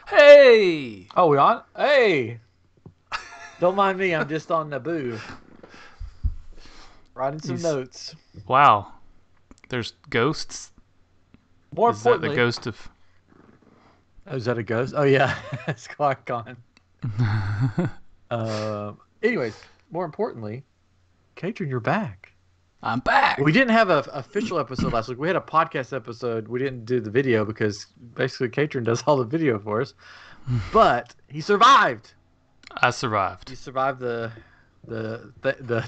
Hey! Oh, we on? Hey! Don't mind me. I'm just on Naboo. Writing some notes. Wow. There's ghosts? More Is that importantly... the ghost of... Oh, is that a ghost? Oh, yeah. It's quite gone. Anyways, more importantly, Katrin, you're back. I'm back! We didn't have an official episode last week. We had a podcast episode. We didn't do the video because basically Katrin does all the video for us. But he survived. I survived. He survived the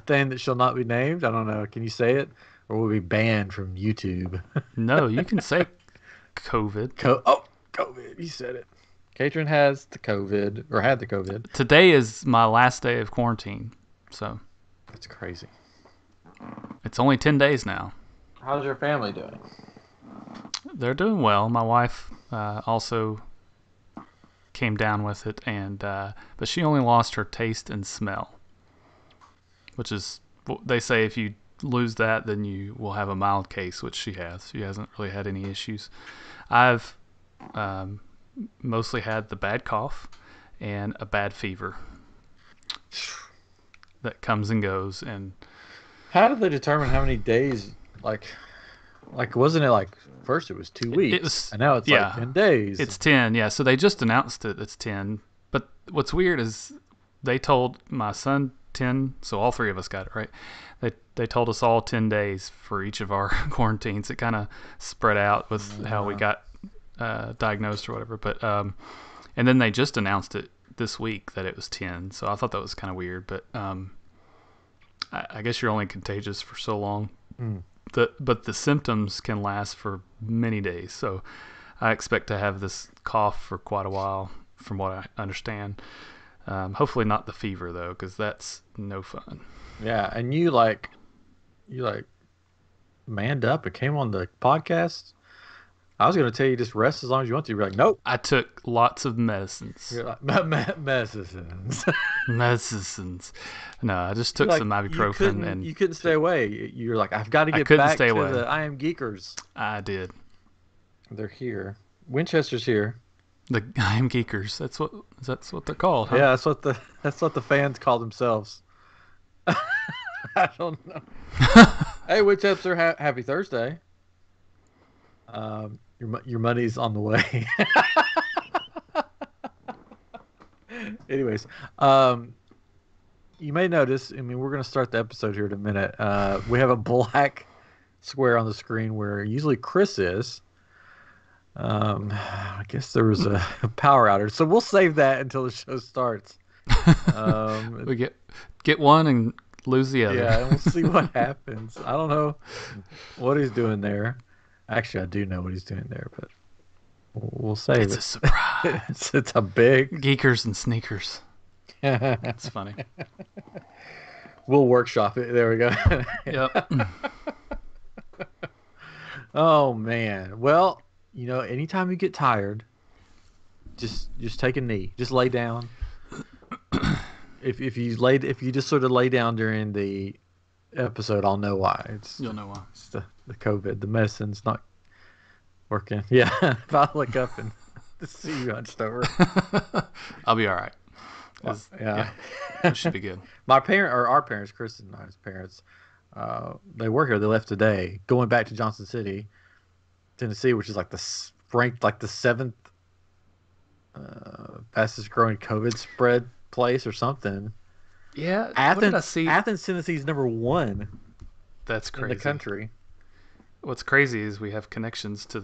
thing that shall not be named. I don't know. Can you say it? Or will we be banned from YouTube? No, you can say COVID. COVID. You said it. Katrin has the COVID, or had the COVID. Today is my last day of quarantine, so... That's crazy. It's only 10 days now. How's your family doing? They're doing well. My wife also came down with it, and but she only lost her taste and smell, which is, they say if you lose that, then you will have a mild case, which she has. She hasn't really had any issues. I've mostly had the bad cough and a bad fever that comes and goes. And how did they determine how many days? Like wasn't it like first it was 2 weeks, and now it's like 10 days? It's 10, yeah. So they just announced it. It's 10. But what's weird is they told my son 10, so all three of us got it, right? They told us all 10 days for each of our quarantines. It kind of spread out with how we got diagnosed or whatever. But and then they just announced it this week that it was 10. So I thought that was kind of weird. But I guess you're only contagious for so long. But the symptoms can last for many days. So I expect to have this cough for quite a while, from what I understand. Hopefully not the fever, though, because that's no fun. Yeah, and you manned up and came on the podcast. I was going to tell you just rest as long as you want to. You're like, nope. I took lots of medicines. You're like, medicines. Medicines. No, I just took some ibuprofen. And you couldn't stay away. You're like, I've got to get back to the iamGEEKers. I did. They're here. Winchester's here. The iamGEEKers. That's what they're called, huh? Yeah, that's what the fans call themselves. I don't know. Hey, Winchester, happy Thursday. Your money's on the way. Anyways, you may notice, I mean, we're going to start the episode here in a minute. We have a black square on the screen where usually Chris is. I guess there was a power outage, so we'll save that until the show starts. We get one and lose the other. Yeah, and we'll see what happens. I don't know what he's doing there. Actually, I do know what he's doing there, but we'll save it. It's a surprise. It's a big... Geekers and sneakers. That's funny. We'll workshop it. There we go. Yep. Oh, man. Well, you know, anytime you get tired, just take a knee. Just lay down. If you just sort of lay down during the episode, I'll know why. You'll know why. It's the COVID. The medicine's not working. Yeah, if I look up and see you hunched over, I'll be all right. Yeah, it should be good. Our parents, Chris and I's parents, they work here. They left today, going back to Johnson City, Tennessee, which is like ranked like the 7th fastest growing COVID spread place or something. Yeah, Athens, what did I see? Athens, Tennessee is number 1. That's crazy. In the country. what's crazy is we have connections to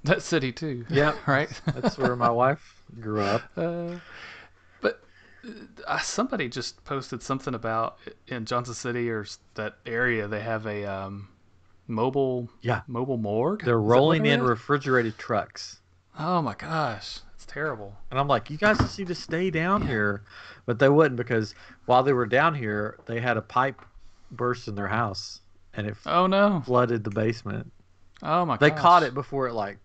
that city too. Yep. Right. That's where my wife grew up. But somebody just posted something about in Johnson City or that area they have a mobile Yeah. mobile morgue. They're Is that what rolling I in read? refrigerated trucks. Oh my gosh, it's terrible. And I'm like, you guys just need to stay down Yeah. here. But they wouldn't, because while they were down here, they had a pipe burst in their house and it Oh no. flooded the basement. Oh my They caught gosh. it before it like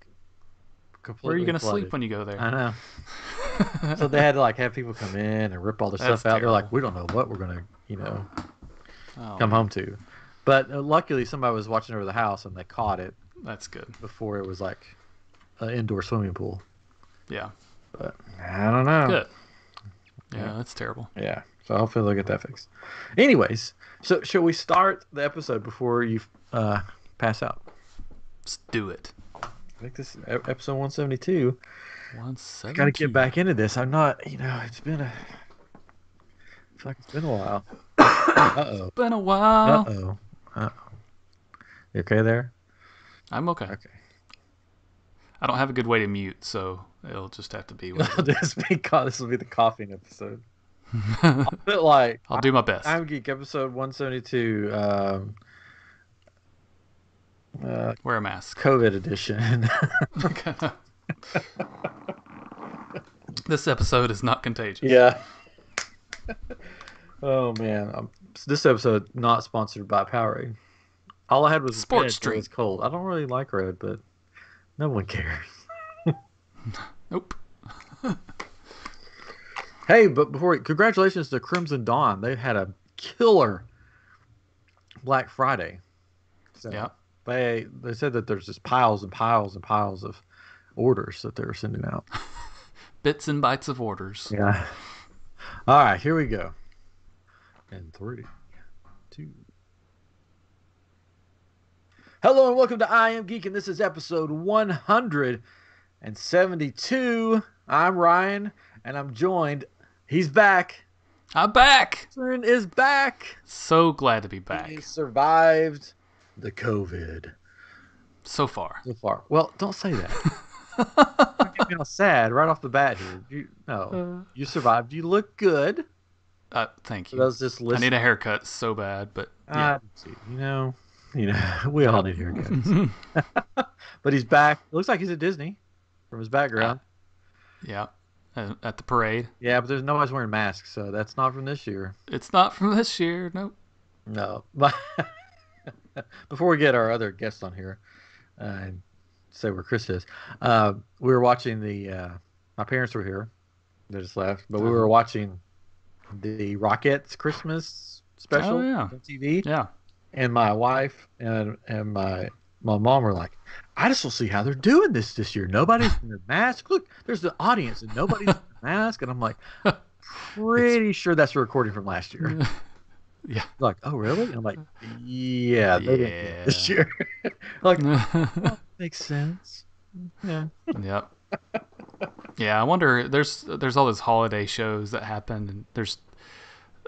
Where are you completely gonna sleep flooded. when you go there? I know. So they had to like have people come in and rip all their That's stuff out. They're like, terrible. we don't know what we're gonna, Oh come man, home to. But luckily, somebody was watching over the house and they caught it that's good. before it was like an indoor swimming pool. Yeah, But I don't know. good. Yeah, Yeah. that's terrible. Yeah. So hopefully they'll get that fixed. Anyways, so shall we start the episode before you pass out? Let's do it. I think this is episode 172. I 172. got to get back into this. I'm not, it's been I feel like it's been a while. Uh-oh. Been a while. Uh-oh. Uh-oh. You okay there? I'm okay. Okay. I don't have a good way to mute, so it'll just have to be what it This will be the coughing episode. A bit like I'll do my best. iamGEEK episode 172, Wear a mask. COVID edition. This episode is not contagious. Yeah. Oh man, this episode not sponsored by Powerade. All I had was Sports red, drink. It was cold. I don't really like red, but no one cares. Nope. Hey, but congratulations to Crimson Dawn. They had a killer Black Friday. So Yeah. they said that there's just piles and piles and piles of orders that they were sending out. Bits and bytes of orders. Yeah. All right, here we go. In 3, 2. Hello and welcome to iamGEEK, and this is episode 172. I'm Ryan, and I'm joined. He's back. I'm back. Catherine is back. So glad to be back. He survived the COVID So far. so far. Well, don't say that. Don't get me all sad right off the bat here. You survived. You look good. Thank For you. those just I listening, need a haircut so bad, but yeah. we all need haircuts. But he's back. It looks like he's at Disney from his background. Yeah. At the parade. Yeah, but there's nobody's wearing masks, so that's not from this year. It's not from this year. Nope. No. But before we get our other guests on here and say where Chris is, we were watching my parents were here. They just left, but we were watching the Rockettes Christmas special on TV. Yeah. And my wife and my mom were like, I just don't see how they're doing this year. Nobody's in a mask. Look, there's the audience and nobody's in a mask. And I'm like, pretty sure that's a recording from last year. Yeah. Like, oh, really? And I'm like, yeah, they didn't do it this year. Like, well, makes sense. Yeah. Yep. Yeah, I wonder. There's all those holiday shows that happen, and there's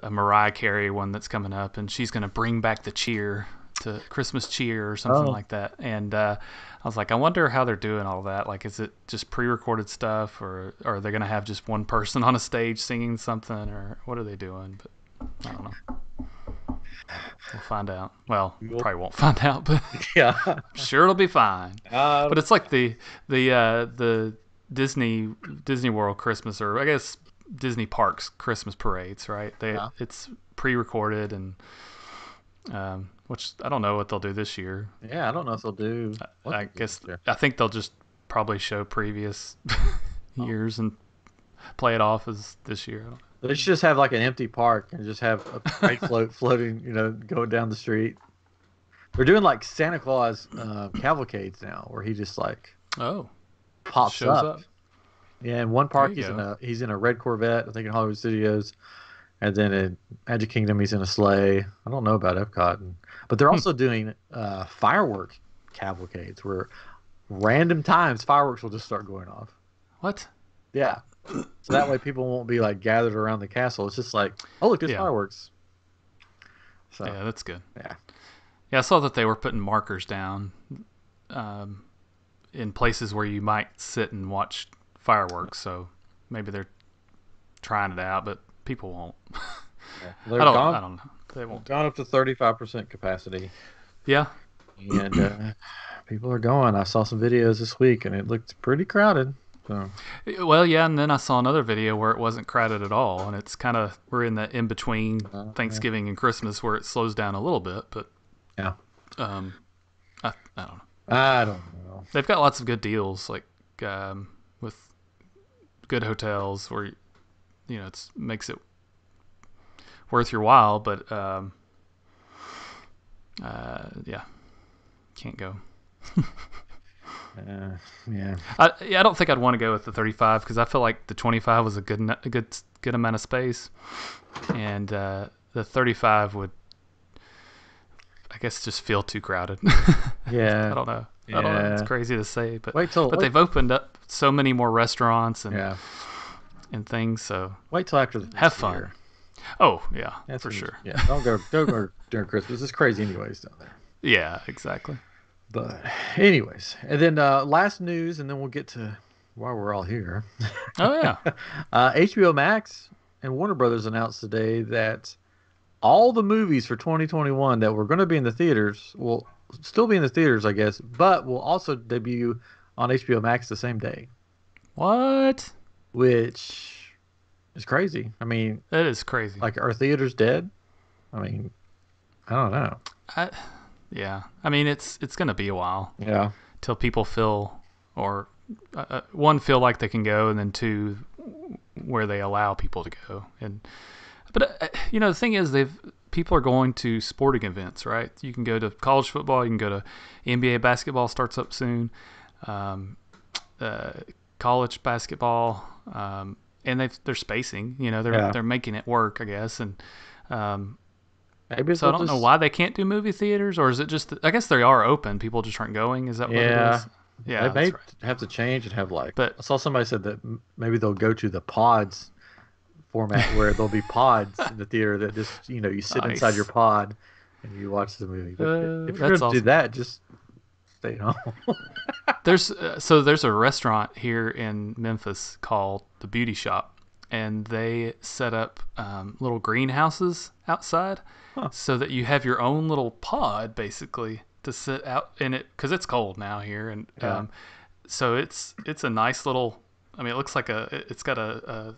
a Mariah Carey one that's coming up, and she's gonna bring back the cheer to Christmas cheer or something like that. And I was like, I wonder how they're doing all that. Like, is it just pre-recorded stuff, or are they gonna have just one person on a stage singing something, or what are they doing? But I don't know. We'll find out. Well, we probably won't find out, but Yeah. I'm sure it'll be fine. But it's like the Disney World Christmas, or I guess Disney Parks Christmas parades, right? It's pre-recorded, and which I don't know what they'll do this year. Yeah, I don't know if they'll do. I guess I think they'll just probably show previous years and play it off as this year. They should just have like an empty park and just have a parade float floating, going down the street. They're doing like Santa Claus cavalcades now, where he just like pops shows up. Yeah, in one park he's in a red Corvette, I think in Hollywood Studios, and then in Magic Kingdom he's in a sleigh. I don't know about Epcot, but they're also doing firework cavalcades where random times fireworks will just start going off. What? Yeah. So that way people won't be like gathered around the castle. It's just like, oh look, there's fireworks. So yeah, that's good. Yeah. Yeah, I saw that they were putting markers down um, in places where you might sit and watch fireworks. So maybe they're trying it out, but people won't. Yeah. I They're don't. I gone. don't know. They They've won't. gone up to 35% capacity, Yeah. and people are going. I saw some videos this week, and it looked pretty crowded. So Well, yeah, and then I saw another video where it wasn't crowded at all, and it's kind of we're in the in between yeah, Thanksgiving and Christmas where it slows down a little bit, but yeah. um, I don't know. I don't know. They've got lots of good deals, like with good hotels where it makes it worth your while, but yeah, can't go. Yeah. I don't think I'd want to go with the 35 because I feel like the 25 was a good amount of space, and the 35 would, I guess, just feel too crowded. Yeah. I don't know. Yeah. I don't know. It's crazy to say, but Wait till they've opened up so many more restaurants yeah. and things. So Wait till after the have next fun. year. Oh yeah, That's for when sure. Yeah, don't go during Christmas. It's crazy anyways down there. Yeah, exactly. But anyways, and then last news, and then we'll get to why we're all here. Oh yeah. HBO Max and Warner Brothers announced today that all the movies for 2021 that were going to be in the theaters will still be in the theaters, I guess, but will also debut on HBO Max the same day, What? which is crazy. I mean, That is crazy. like, are theaters dead? I mean, I don't know. I, yeah. I mean, it's gonna be a while Yeah. till people feel or one feel like they can go, and then two where they allow people to go. But the thing is, people are going to sporting events, right? You can go to college football, you can go to NBA basketball starts up soon, um, college basketball, and they're spacing. They're making it work, I guess, and Maybe so I they'll don't know just why they can't do movie theaters, or is it just? I guess they are open. People just aren't going. Is that what it yeah. is? They Yeah, may that's right. have to change and have like But I saw somebody said that maybe they'll go to the pods format where there'll be pods in the theater that just you sit inside your nice. pod and you watch the movie. But if you're That's going to do awesome. that, just stay home. There's a restaurant here in Memphis called the Beauty Shop, and they set up little greenhouses outside, Huh. so that you have your own little pod basically to sit out in it because it's cold now here, and Yeah. so it's a nice little. I mean, it looks like it's got a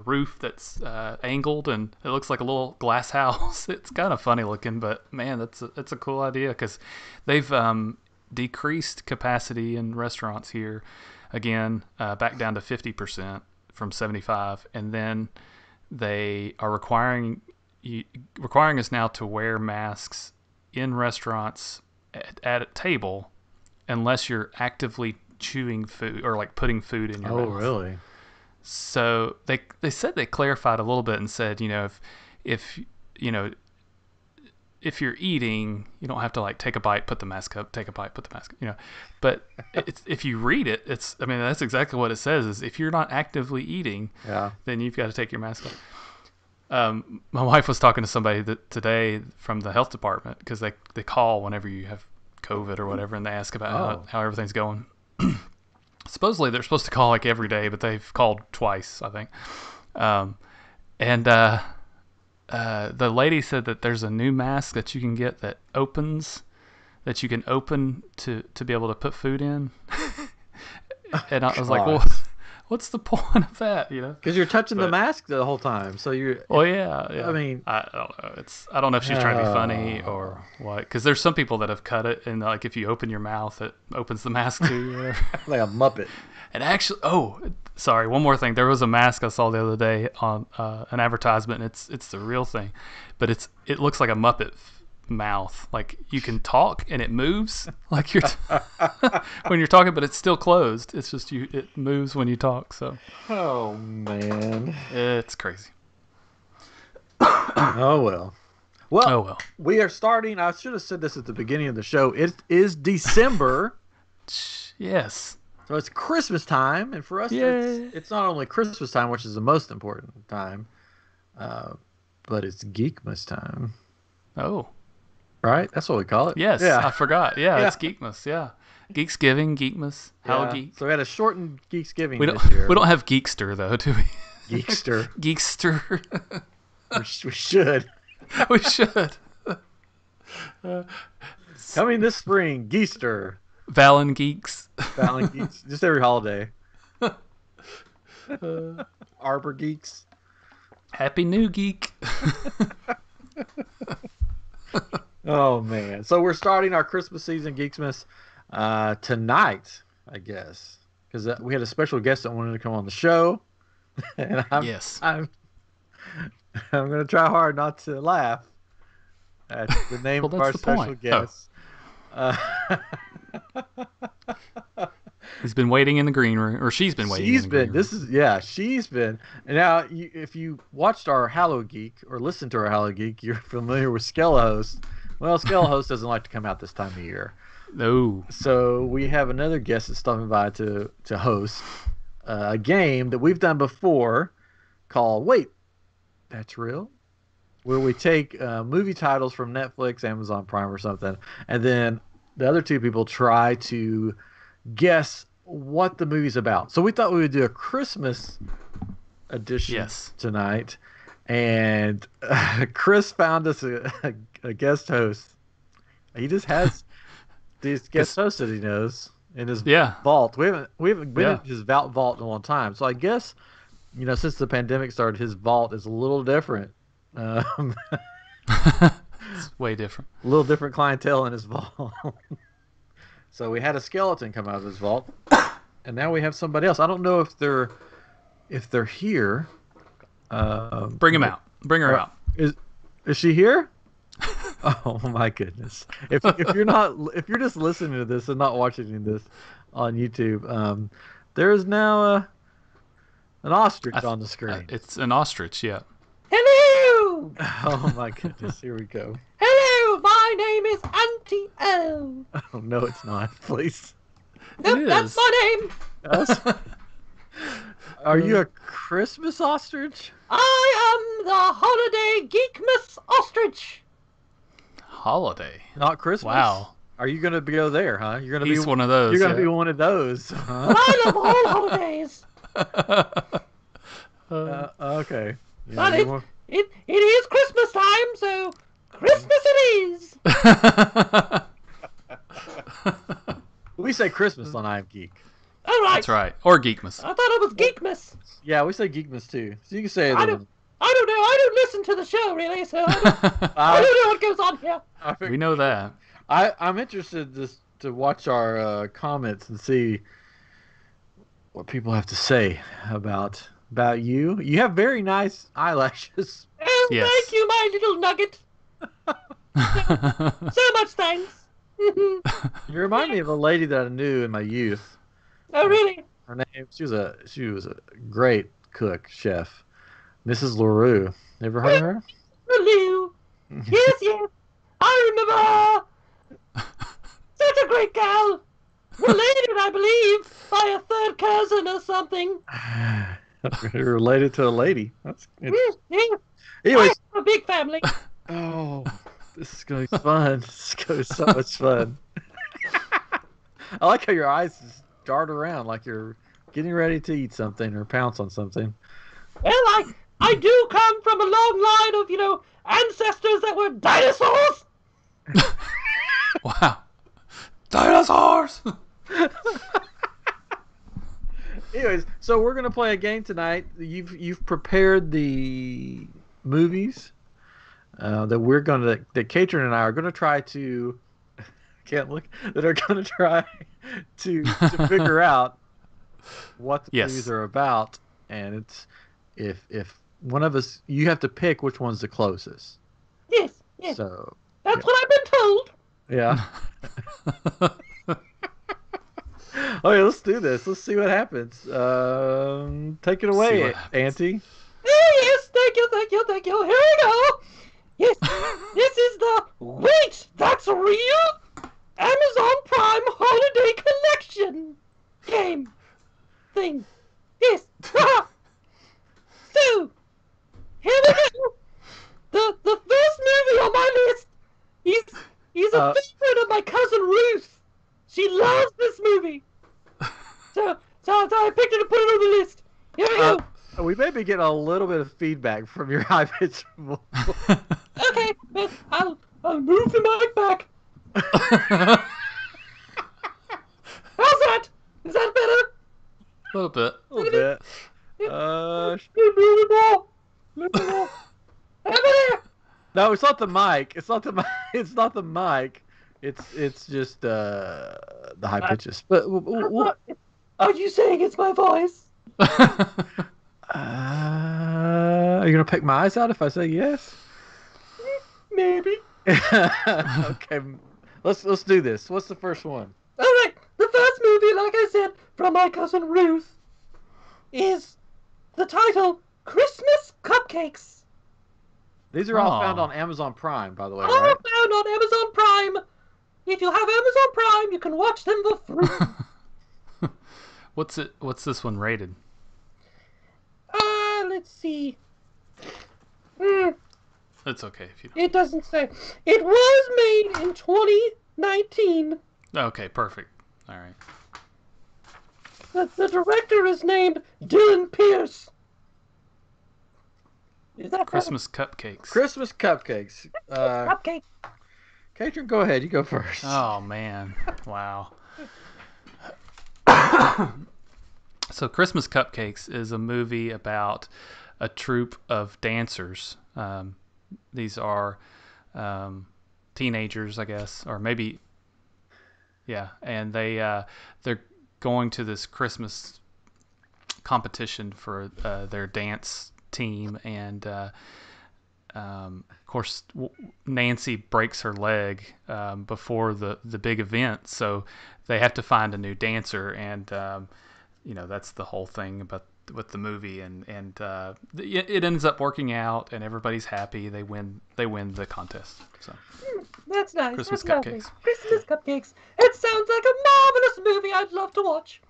roof that's angled, and it looks like a little glass house. It's kind of funny looking, but man, that's a cool idea because they've decreased capacity in restaurants here again, back down to 50% from 75, and then they are requiring us now to wear masks in restaurants at a table unless you're actively chewing food or like putting food in your Oh, mouth. really? So they said they clarified a little bit and said, if you know if you're eating, you don't have to like take a bite, put the mask up, take a bite, put the mask, But if you read it, I mean, that's exactly what it says. Is if you're not actively eating, Yeah. then you've got to take your mask off. My wife was talking to somebody today from the health department because they call whenever you have COVID or whatever, and they ask about how everything's going. Supposedly they're supposed to call like every day, but they've called twice, I think. And the lady said that there's a new mask that you can get that you can open to be able to put food in. And I was like, well, what's the point of that? Because you're touching the But mask the whole time, so you're. well, yeah. I mean, I don't know. I don't know if she's trying to be funny or what. Because there's some people that have cut it, and like if you open your mouth, it opens the mask to you. like a Muppet. And actually, sorry, one more thing. There was a mask I saw the other day on an advertisement. And it's the real thing, but it looks like a Muppet mouth. Like you can talk and it moves like you're when you're talking, but it's still closed. It's just it moves when you talk. So Oh man. it's crazy. Oh well. Well, Oh well. we are starting. I should have said this at the beginning of the show. It is December. Yes. So it's Christmas time, and for us, Yay. it's not only Christmas time, which is the most important time, but it's Geekmas time, Oh. right? That's what we call it. Yes, Yeah. I forgot. Yeah, Yeah. it's Geekmas. Yeah, Geeksgiving, Geekmas, How Yeah. Geek. So we had a shortened We Geeksgiving don't this year. we don't have Geekster though, do we? Geekster. Geekster. We should. We should. Coming this spring, Geekster. Valen Geeks. Fallon Geeks. Just every holiday. Arbor Geeks. Happy New Geek. Oh man! So we're starting our Christmas season, Geeksmas, tonight, I guess, because we had a special guest that wanted to come on the show, and Yes. I'm going to try hard not to laugh at the name Well, of our that's the special point. guest. He's been waiting in the green room, or she's been waiting. She's in the been. green This is yeah. She's been. And now, if you watched our Hallow Geek or listened to our Hallow Geek, you're familiar with Skellahost. Well, Skellahost doesn't like to come out this time of year. room. No. So we have another guest that's stopping by to host a game that we've done before called Wait, That's Real? Where we take movie titles from Netflix, Amazon Prime or something, and then the other two people try to guess what the movie's about. So we thought we would do a Christmas edition tonight, and Chris found us a guest host. He just has these guest hosts that he knows in his vault. We haven't been in his vault in a long time. So I guess, since the pandemic started, his vault is a little different. It's way different. A little different clientele in his vault. So we had a skeleton come out of his vault, and now we have somebody else. I don't know if they're here. Bring him out. Bring her out. Is she here? Oh my goodness! If you're just listening to this and not watching this on YouTube, there is now an ostrich on the screen. It's an ostrich. Yeah. Hello! Oh my goodness! Here we go. Hello, my name is Auntie O. Oh no, it's not. Please. Nope, that's my name. Are you a Christmas ostrich? I am the holiday Geekmas ostrich. Holiday. Not Christmas. Wow. Are you gonna go there, huh? You're gonna He's be one of those. You're gonna be one of those. Huh? But I love all holidays. Okay. Yeah, But it is Christmas time, so Christmas it is. We say Christmas on iamGEEK. All right. That's right. Or Geekmas. I thought it was Geekmas. Yeah, we say Geekmas too. So you can say it. I don't know. I don't listen to the show really, so I don't know what goes on here. We know that. I'm interested to watch our comments and see what people have to say about you. You have very nice eyelashes. Oh, Yes. thank you, my little nugget. So much thanks. You remind me of a lady that I knew in my youth. Oh, really? Her name, she was a great cook, chef, Mrs. LaRue. Ever heard of her? Hello. Yes. I remember. Such a great gal. Related, I believe, by a third cousin or something. You're related to a lady. That's good. Yeah. Anyways, I have a big family. oh, this is going to be fun. This is going to be so much fun. I like how your eyes just dart around like you're getting ready to eat something or pounce on something. Well, I do come from a long line of, ancestors that were dinosaurs. Wow. Dinosaurs! Anyways, so we're gonna play a game tonight. You've prepared the movies that Katrin and I are gonna try to figure out what the movies are about, and it's if one of us, you have to pick which one's the closest. Yes. So That's what I've been told. yeah. Okay, let's do this. Let's see what happens. Take it away, Auntie. Oh, yes, thank you. Here we go. Yes, this is the Wait, That's Real? Amazon Prime Holiday Collection game thing. Yes. So, here we go. The first movie on my list is be getting a little bit of feedback from your high pitched voice. Okay, but I'll move the mic back. How's that? Is that better? A little bit. A little bit. Little. Over there. No, it's not the mic. It's not the mic. It's not the mic. It's just the high pitches. But Are you saying it's my voice? are you gonna pick my eyes out if I say yes? Maybe. Okay, let's do this. What's the first one? All right. The first movie, like I said, from my cousin Ruth, is the title Christmas Cupcakes. These are all found on Amazon Prime, by the way, All right? found on Amazon Prime. If you have Amazon Prime, you can watch them for free. What's this one rated? Let's see. It's okay if you don't. It doesn't say. It was made in 2019. Okay, perfect. All right. The director is named Dylan Pierce. Is that Christmas Cupcakes. Christmas Cupcakes. Cupcake? Katrin, go ahead. You go first. Oh man! Wow. So, Christmas Cupcakes is a movie about a troupe of dancers. These are teenagers, I guess, or maybe, yeah. And they're going to this Christmas competition for their dance team, and of course, Nancy breaks her leg before the big event, so they have to find a new dancer, and that's the whole thing about with the movie, and it ends up working out, and everybody's happy. They win the contest. So That's nice. Christmas That's lovely. Cupcakes. Christmas Cupcakes. It sounds like a marvelous movie I'd love to watch.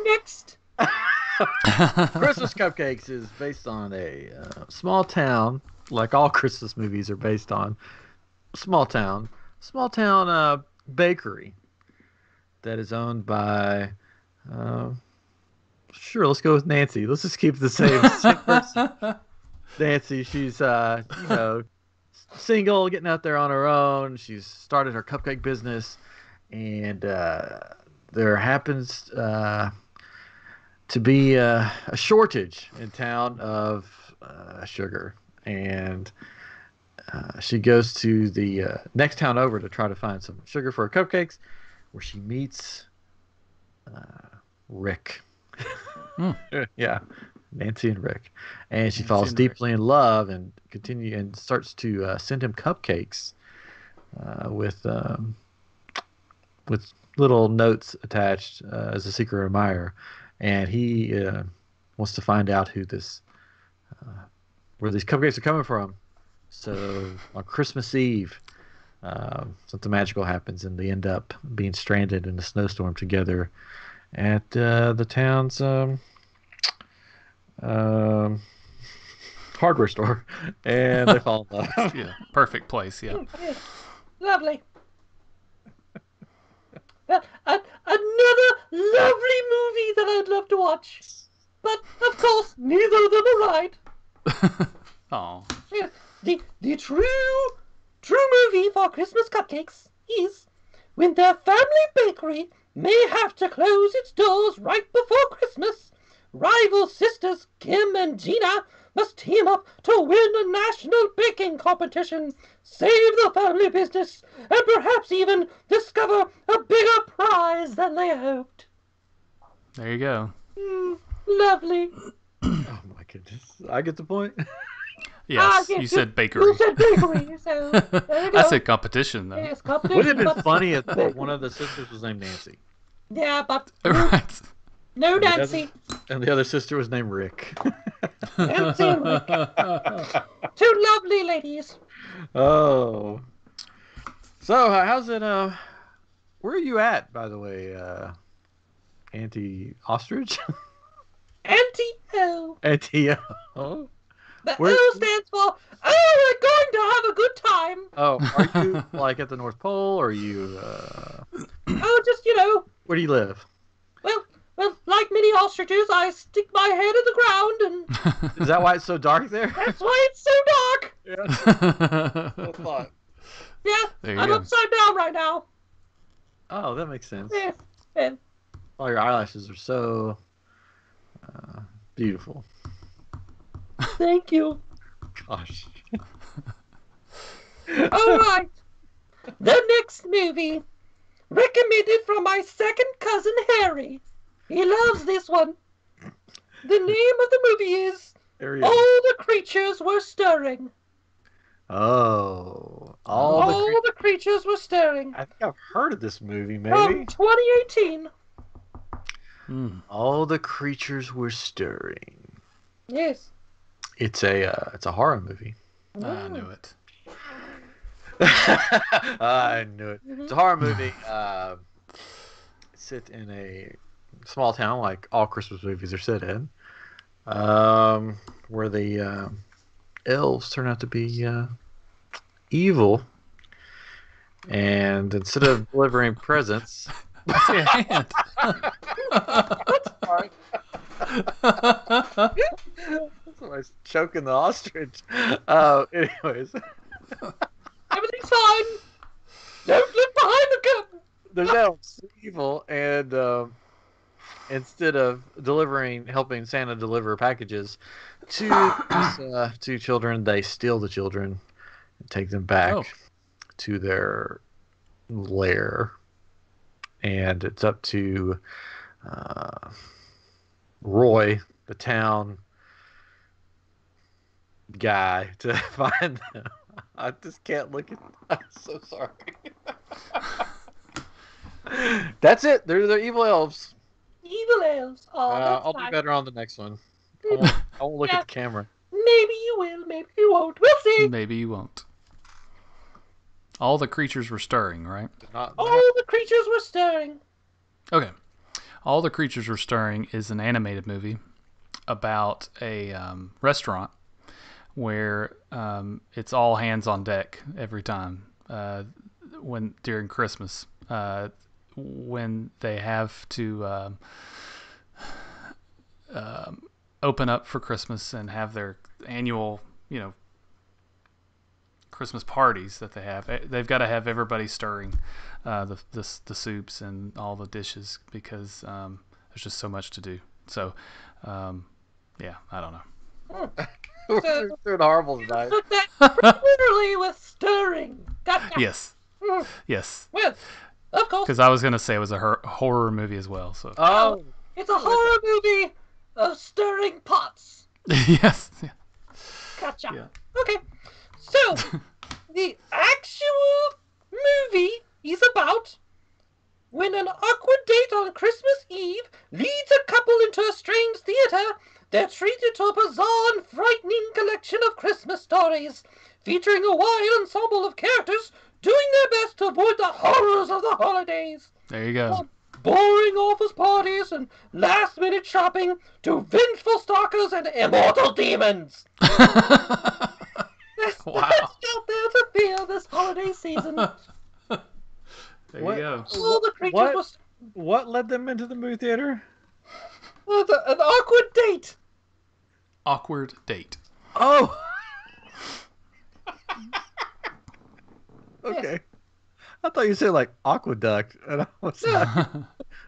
Next. Christmas Cupcakes is based on a small town, like all Christmas movies are based on. Small town bakery that is owned by, sure, let's go with Nancy. Let's just keep the same person. Nancy, she's single, getting out there on her own. She's started her cupcake business, and there happens to be a shortage in town of sugar, and she goes to the next town over to try to find some sugar for her cupcakes, where she meets Rick. Yeah, Nancy and Rick, and she falls deeply in love and starts to send him cupcakes with little notes attached as a secret admirer. And he wants to find out where these cupcakes are coming from. So on Christmas Eve, something magical happens, and they end up being stranded in a snowstorm together at the town's hardware store, and they fall in love. Yeah, perfect place. Yeah. Lovely. Another lovely movie that I'd love to watch. But, of course, neither of them are right. Oh. Yeah, the true movie for Christmas Cupcakes is when their family bakery may have to close its doors right before Christmas. Rival sisters Kim and Gina must team up to win a national baking competition, save the family business, and perhaps even discover a bigger prize than they hoped. There you go. Lovely. Oh my goodness! I get the point. Yes, you said bakery. You said bakery, so there you go. I said competition, though. Yes, competition. Would it have been funny if one of the sisters was named Nancy? Yeah, but Right. no Nancy. And the other sister was named Rick. Nancy and Rick. Two lovely ladies. Oh. So, how's it, where are you at, by the way, Anti-Ostrich? Anti-O. Anti-O? The Where- O stands for, we're going to have a good time. Oh, are you, like, at the North Pole, or are you, Oh, just, where do you live? well, Well, like many ostriches, I stick my head in the ground, and Is that why it's so dark there? that's why it's so dark. Yeah. I thought. Yeah, There you I'm go. upside down right now. Oh, that makes sense. Yeah, yeah. All your eyelashes are so beautiful. Thank you. Gosh. All right. The next movie, recommended from my second cousin Harry. He loves this one. The name of the movie is There he All is. the Creatures Were Stirring. Oh, All the creatures were stirring. I think I've heard of this movie, From maybe. 2018. All the creatures were stirring. Yes. It's a horror movie. I knew it. I knew it. It's a horror movie. Set in a small town, like all Christmas movies are set in, where the elves turn out to be evil, and instead of delivering presents, I see a hand. somebody's choking the ostrich. Anyways, Everything's fine. Don't look behind the curtain. there's elves evil, and instead of helping Santa deliver packages to these, two children, they steal the children and take them back to their lair, and it's up to Roy, the town guy, to find them. I just can't look at. I'm so sorry. That's it. They're the evil elves. Evil elves. Oh, that's I'll fine. do better on the next one. I won't look at the camera. Maybe you will, maybe you won't. We'll see. Maybe you won't. All the creatures were stirring, right? Not, All the creatures were stirring. Okay. All the Creatures Were Stirring is an animated movie about a restaurant where it's all hands on deck every time when during Christmas when they have to open up for Christmas and have their annual, Christmas parties that they have. They've got to have everybody stirring the soups and all the dishes because there's just so much to do. So, yeah, I don't know. We're doing horrible tonight. Took that literally with stirring. Gotcha. Yes, Mm. yes. Well, of course. Because I was gonna say it was a horror movie as well. So Oh, It's a horror movie of stirring pots. yes, yeah. Gotcha. Yeah. Okay. So, the actual movie is about when an awkward date on Christmas Eve leads a couple into a strange theater. They're treated to a bizarre and frightening collection of Christmas stories, featuring a wide ensemble of characters doing their best to avoid the horrors of the holidays. There you go. From boring office parties and last-minute shopping to vengeful stalkers and immortal demons. There's Wow. much out there to fear this holiday season. There What? you go. All the creatures What? was what led them into the movie theater? an awkward date. Awkward date. Oh. Okay. I thought you said like aqueduct, and I was like,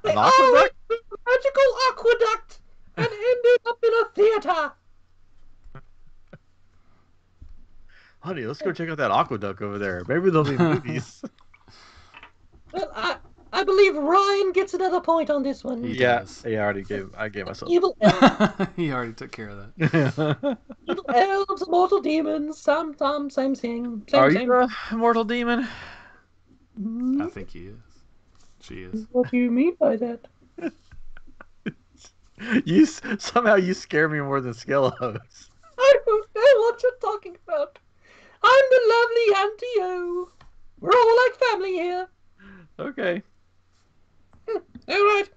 They an all aqueduct? went through the magical aqueduct and ended up in a theater. Honey, let's go check out that aqueduct over there. Maybe there'll be movies. Well, I believe Ryan gets another point on this one. Yeah, does. yeah, I gave myself. Evil elves, He already took care of that. evil elves, immortal demons, same thing. Are Same. you a mortal demon? I think he is. She is. What do you mean by that? Somehow you scare me more than Skelos. I don't know what you're talking about. I'm the lovely Auntie O. We're all like family here. Okay. All right.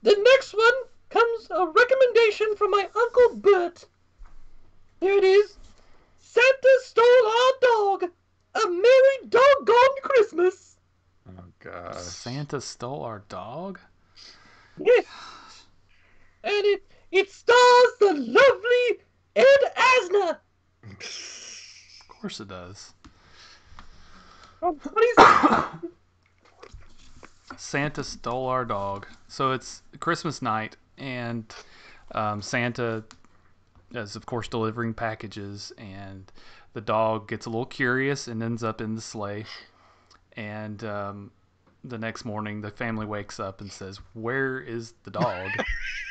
The next one comes a recommendation from my Uncle Bert. There it is. Santa stole our dog. A merry doggone Christmas. Oh gosh. Santa stole our dog? Yes. course it does. What is it? Santa stole our dog. So it's Christmas night, and Santa is, of course, delivering packages, and the dog gets a little curious and ends up in the sleigh. And the next morning, the family wakes up and says, "Where is the dog?"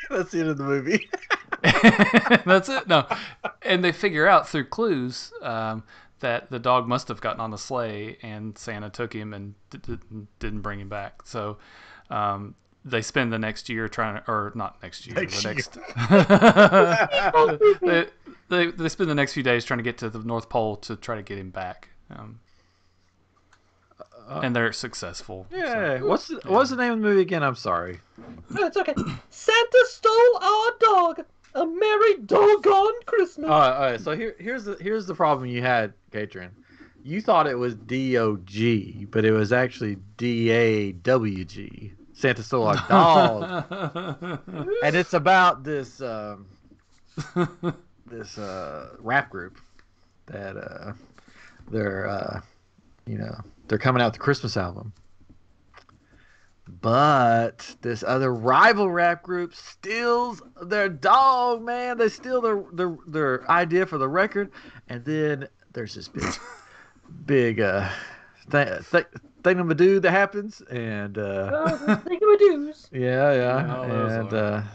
That's the end of the movie. That's it. No, and they figure out through clues that the dog must have gotten on the sleigh, and Santa took him and didn't bring him back. So they spend the next year trying to, or not next year, they spend the next few days trying to get to the North Pole to try to get him back. And they're successful. Yeah. So. What's the name of the movie again? I'm sorry. No, it's okay. Santa stole our dog. A merry doggone Christmas. All right. So here's the problem you had, Katrin. You thought it was DOG, but it was actually DAWG. Santa stole our dog, and it's about this rap group that they're they're coming out with the Christmas album. But this other rival rap group steals their dog, man. They steal their idea for the record, and then there's this big thingamamadoo that happens, and thingamadoos. yeah, Oh, and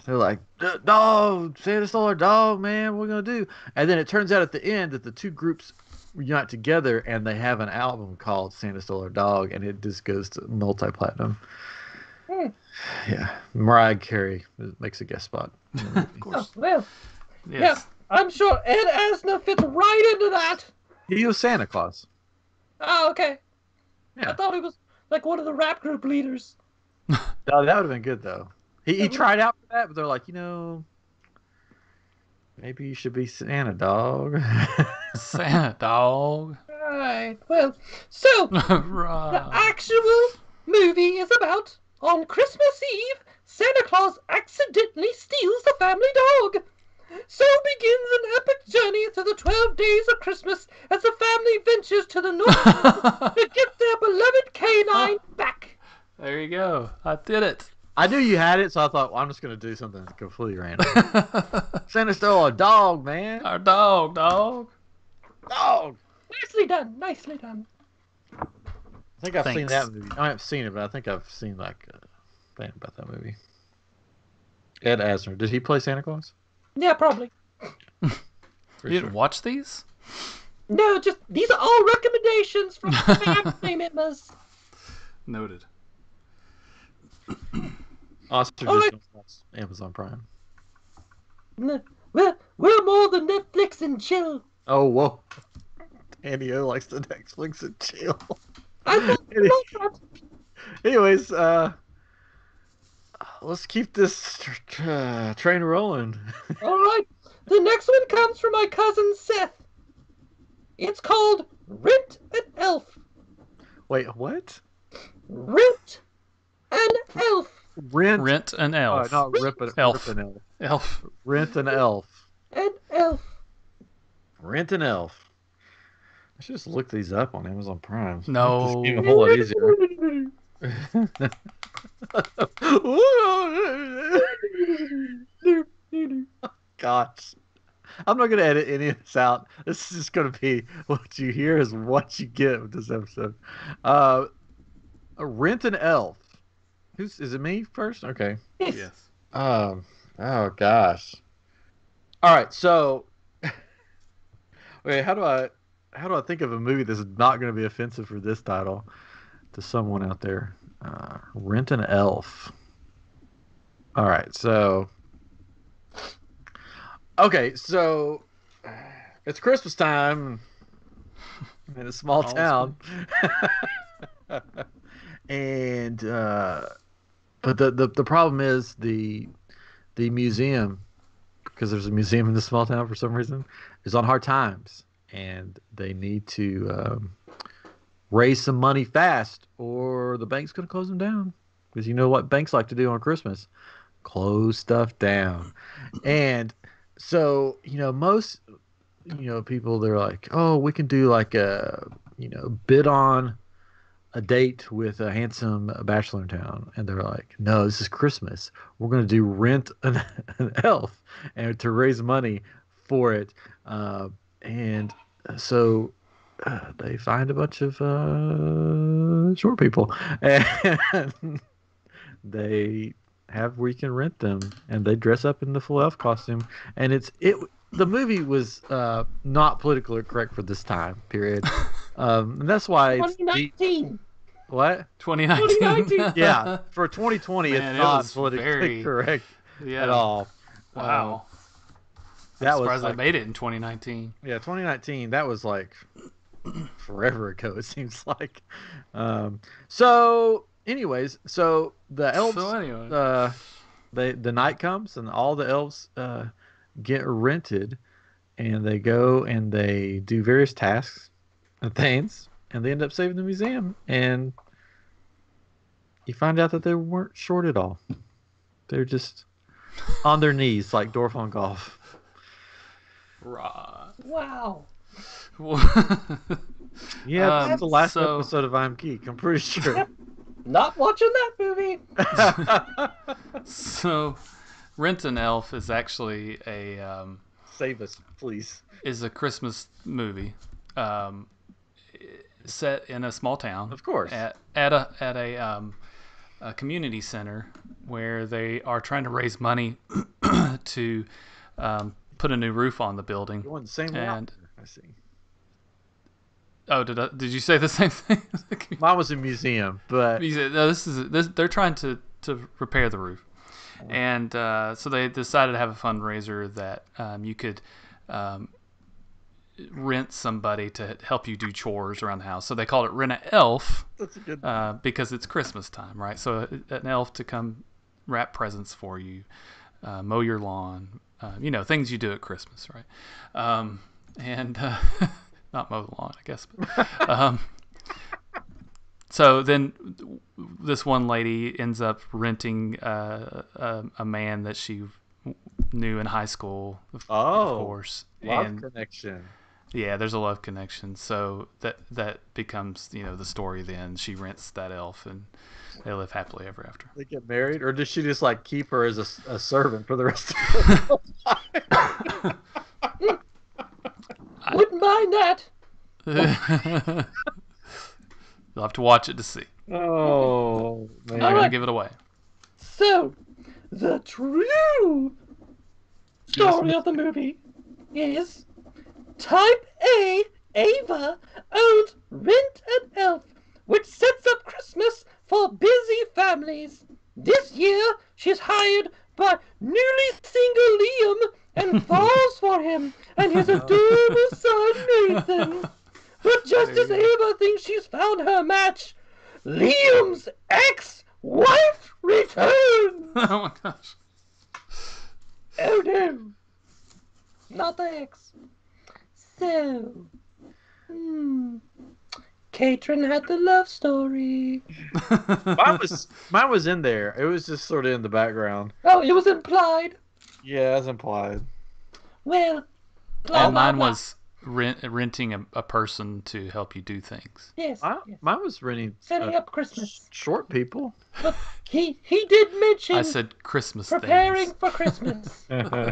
they're like, "Dog, Santa stole our dog, man. What are we gonna do?" And then it turns out at the end that the two groups unite together, and they have an album called "Santa Stole Our Dog," and it just goes to multi-platinum. Yeah, Mariah Carey makes a guest spot. Of course. Oh, well, Yes. yeah, I'm sure Ed Asner fits right into that. He was Santa Claus. Oh, okay. Yeah. I thought he was like one of the rap group leaders. No, that would have been good though. He tried out for that, but they're like, maybe you should be Santa, dog. Santa dog. Right. Well, so the actual movie is about, on Christmas Eve, Santa Claus accidentally steals the family dog. So begins an epic journey through the 12 days of Christmas as the family ventures to the North Pole to get their beloved canine back. There you go. I did it. I knew you had it, so I thought, well, I'm just going to do something completely random. Santa stole a dog, man. Our dog. Dog. Nicely done. Nicely done. I think I've seen Thanks. that movie. I haven't seen it, but I think I've seen like a thing about that movie. Ed Asner. Did he play Santa Claus? Yeah, probably. You didn't watch these? No, just these are all recommendations from family members. Noted. Oscar All just right. don't watch Amazon Prime. We're more than Netflix and chill. Oh, whoa. Andy O likes the Netflix and chill. I love that. Anyways, let's keep this train rolling. All right. The next one comes from my cousin Seth. It's called Rent an Elf. Wait, what? Rent an Elf. Rent an elf. not rip an Elf. Rip an elf. Elf. Rent an elf. An elf. Rent an elf. I should just look these up on Amazon Prime. No. This game a whole lot easier. Gosh. I'm not going to edit any of this out. This is just going to be what you hear is what you get with this episode. Rent an elf. Is it me first? Okay. Yes. Oh gosh. All right, so wait, how do I think of a movie that's not going to be offensive for this title to someone out there? Rent an Elf. All right, so it's Christmas time in a small town, and but the problem is the museum, because there's a museum in this small town for some reason, is on hard times, and they need to raise some money fast, or the bank's going to close them down. Because you know what banks like to do on Christmas? Close stuff down. And so, most people, they're like, oh, we can do like a, bid on a date with a handsome bachelor in town, and they're like, no, this is Christmas. We're gonna do rent an elf, and to raise money for it, and so they find a bunch of short people, and they have where you can rent them, and they dress up in the full elf costume, and the movie was not politically correct for this time period, and that's why it's 2019. what 2019. yeah, for 2020 Man, it's it not was politically very- correct Yeah. at all. Wow. That I'm was surprised like, they made it in 2019. yeah, 2019. That was like forever ago. It seems like. So, anyways, so the elves. So anyway. The night comes and all the elves get rented, and they go and they do various tasks and things, and they end up saving the museum. And you find out that they weren't short at all. They're just on their knees like Dorf on golf. Right. Wow. Yeah, that's the last so- episode of iamGEEK. I'm pretty sure. Not watching that movie. So, Rent an Elf is actually Save us, please. is a Christmas movie, set in a small town. Of course. At a community center where they are trying to raise money to put a new roof on the building. Going the same And- route. I see. Oh, did you say the same thing? Mine was a museum, but You said, no, they're trying to repair the roof, and so they decided to have a fundraiser that you could rent somebody to help you do chores around the house. So they called it Rent a Elf that's a good. because it's Christmas time, right? So an elf to come wrap presents for you, mow your lawn, things you do at Christmas, right? And not mow the lawn, I guess. But, so then this one lady ends up renting a man that she knew in high school, of course. Love And connection. yeah, there's a love connection. So that becomes, the story then. She rents that elf and they live happily ever after. They get married, or does she just like keep her as a servant for the rest of her life? Wouldn't mind that. You'll have to watch it to see. Oh man. I'm not All gonna right. give it away. So, the true story of the movie is Type A Ava owns Rent an Elf, which sets up Christmas for busy families. This year, she's hired by newly single Liam and falls for him and his adorable son Nathan. But just as Ava thinks she's found her match, Liam's ex-wife returns. Oh my gosh. Oh no, not the ex. So, Katrin had the love story. Mine was in there. It was just sort of in the background. Oh, it was implied. Yeah, as implied. Well, blah, And blah, mine blah. was renting a person to help you do things. Yes, yes. Mine was renting Setting up Christmas. short people. But he did mention I said Christmas preparing things. for Christmas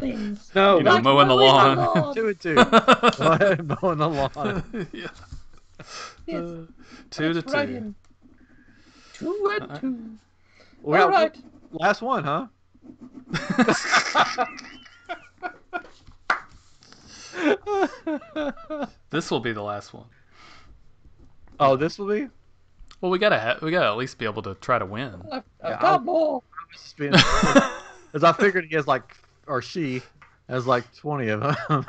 things. No, You know, Like mowing the lawn. two and two. Mowing the lawn. Yeah. Yes, 2 to that's right 2. in. 2 and 2. We All got right. last one, huh? This will be the last one. Oh, this will be. Well, we gotta at least be able to try to win. I've Yeah, got more. Just being- As I figured he has like, or she has like 20 of them.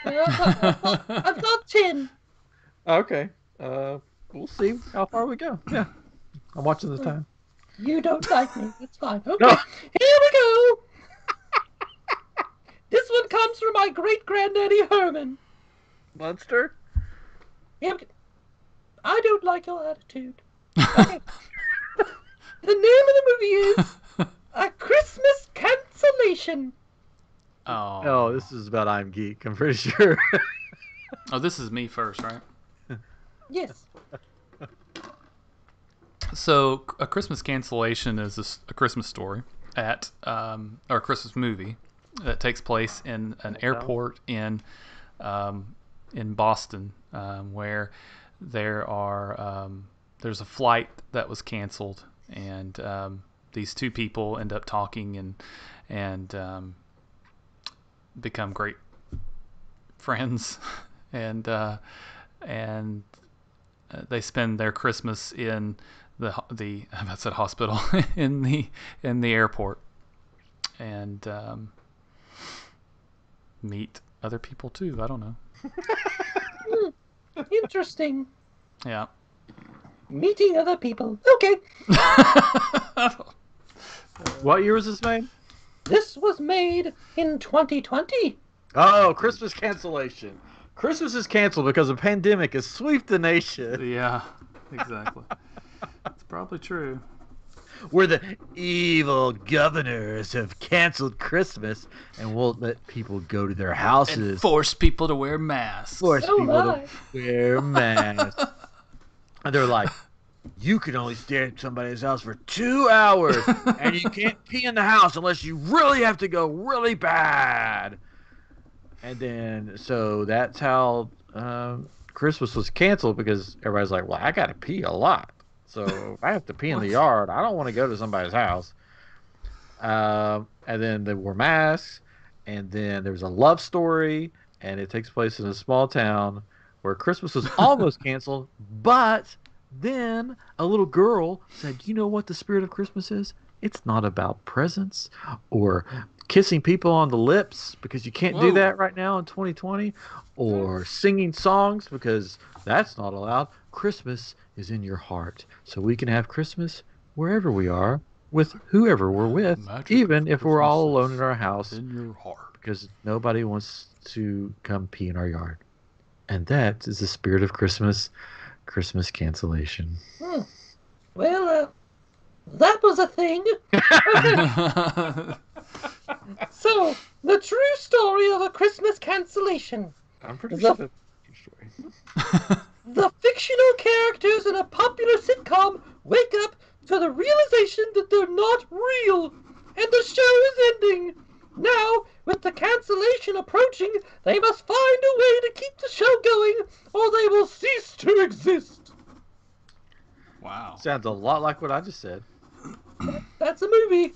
I've got 10. Okay. We'll see how far we go. Yeah. I'm watching this time. You don't like me. It's fine. Okay. No. Here we go. This one comes from my great granddaddy Herman. Monster? Here we go. I don't like your attitude. Okay. The name of the movie is A Christmas Cancellation. No, this is about iamGEEK. I'm pretty sure. Oh, this is me first, right? Yes. So, A Christmas Cancellation is a Christmas story or a Christmas movie that takes place in an airport in Boston, where there's a flight that was canceled, and these two people end up talking and become great friends, and they spend their Christmas in the I said hospital in the airport, and meet other people too. I don't know. Interesting. Yeah. Meeting other people. Okay. What year was this made? This was made in 2020. Oh, Christmas cancellation. Christmas is canceled because a pandemic has swept the nation. Yeah, exactly. It's probably true. Where the evil governors have canceled Christmas and won't let people go to their houses. And force people to wear masks. Force Oh people my. to wear masks. And they're like, you can only stay at somebody's house for 2 hours, and you can't pee in the house unless you really have to go really bad. And then, so that's how Christmas was canceled, because everybody's like, well, I got to pee a lot. So if I have to pee in the yard, I don't want to go to somebody's house. And then they wore masks, and then there's a love story, and it takes place in a small town where Christmas was almost canceled, but then a little girl said, you know what the spirit of Christmas is? It's not about presents or kissing people on the lips, because you can't do that right now in 2020, or singing songs, because that's not allowed. Christmas is in your heart, so we can have Christmas wherever we are with whoever we're with, even if we're all alone in our house, in your heart, because nobody wants to come pee in our yard. And that is the spirit of Christmas cancellation. Well, that was a thing. So, the true story of A Christmas Cancellation. I'm pretty sure that's a true story. The fictional characters in a popular sitcom wake up to the realization that they're not real, and the show is ending. Now, with the cancellation approaching, they must find a way to keep the show going, or they will cease to exist. Wow. Sounds a lot like what I just said. That's a movie.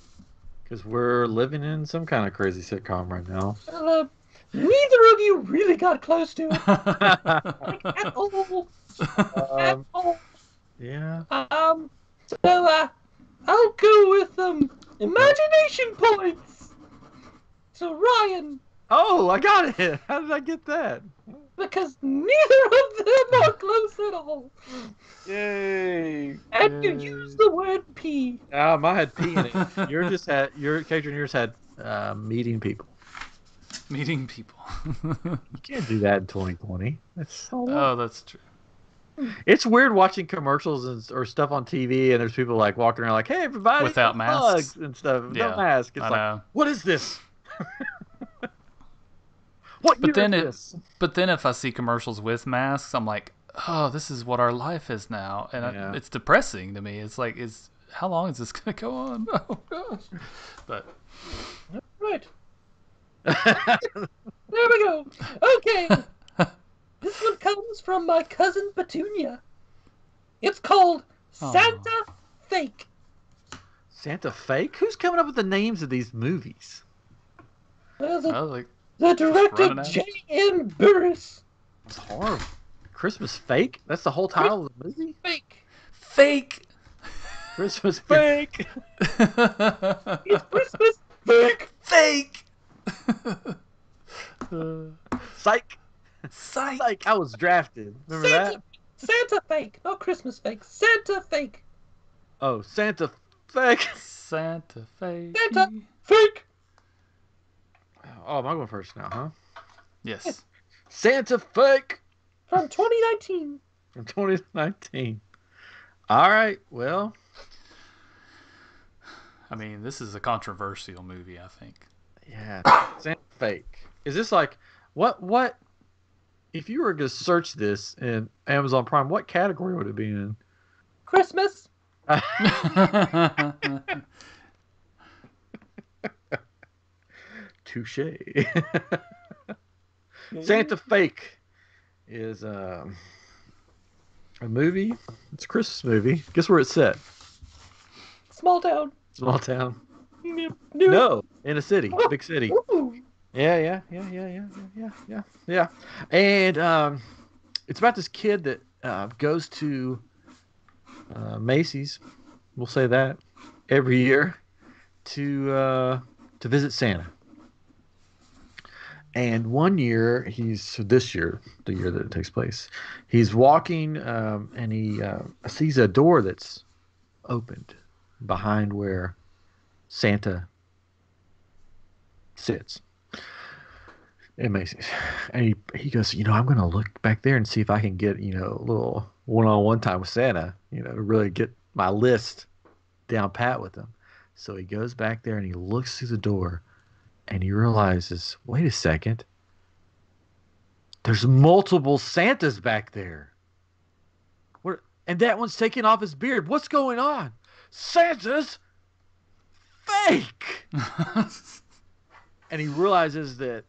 Because we're living in some kind of crazy sitcom right now. Neither of you really got close to it. Like, at all. At all. Yeah. So, I'll go with, imagination points. So, Ryan. Oh, I got it. How did I get that? Because neither of them are close at all. Yay. And you use the word pee. Mine had P in it. Your character in yours had meeting people. Meeting people. You can't do that in 2020. That's so Oh, that's true. It's weird watching commercials or stuff on TV, and there's people like walking around like, "Hey, everybody!" Without masks and stuff. Yeah, No mask. It's I like, know. what is this? What year is this? But then if I see commercials with masks, I'm like, oh, this is what our life is now, and it's depressing to me. It's like, how long is this gonna go on? Oh gosh. But Right. There we go. Okay. This one comes from my cousin Petunia. It's called Santa Fake. Santa Fake? Who's coming up with the names of these movies? The director, J.M. Burris. It's horrible. Christmas Fake? That's the whole title of the movie? Fake. Christmas Fake. It's Christmas Fake. Psych. Psych. I was drafted. Remember that? Santa Fake. Not Christmas Fake. Santa Fake. Oh, Santa Fake. Santa Fake. Santa Fake. Oh, am I going first now, huh? Yes. Santa Fake. From 2019. From 2019. All right, well. I mean, this is a controversial movie, I think. Yeah, Santa fake. Is this like what? If you were to search this in Amazon Prime, what category would it be in? Christmas. Touche. Santa fake is a movie. It's a Christmas movie. Guess where it's set? Small town. Small town. New. No, in a city, Oh, big city. ooh. Yeah. And it's about this kid that goes to Macy's. We'll say that every year to visit Santa. And one year, this year, the year that it takes place, he's walking and he sees a door that's opened behind where Santa sits in Macy's. And he goes, I'm going to look back there and see if I can get, a little one-on-one time with Santa, to really get my list down pat with him. So he goes back there and he looks through the door and he realizes, wait a second, there's multiple Santas back there. What? And that one's taking off his beard. What's going on? Santa's fake. And he realizes that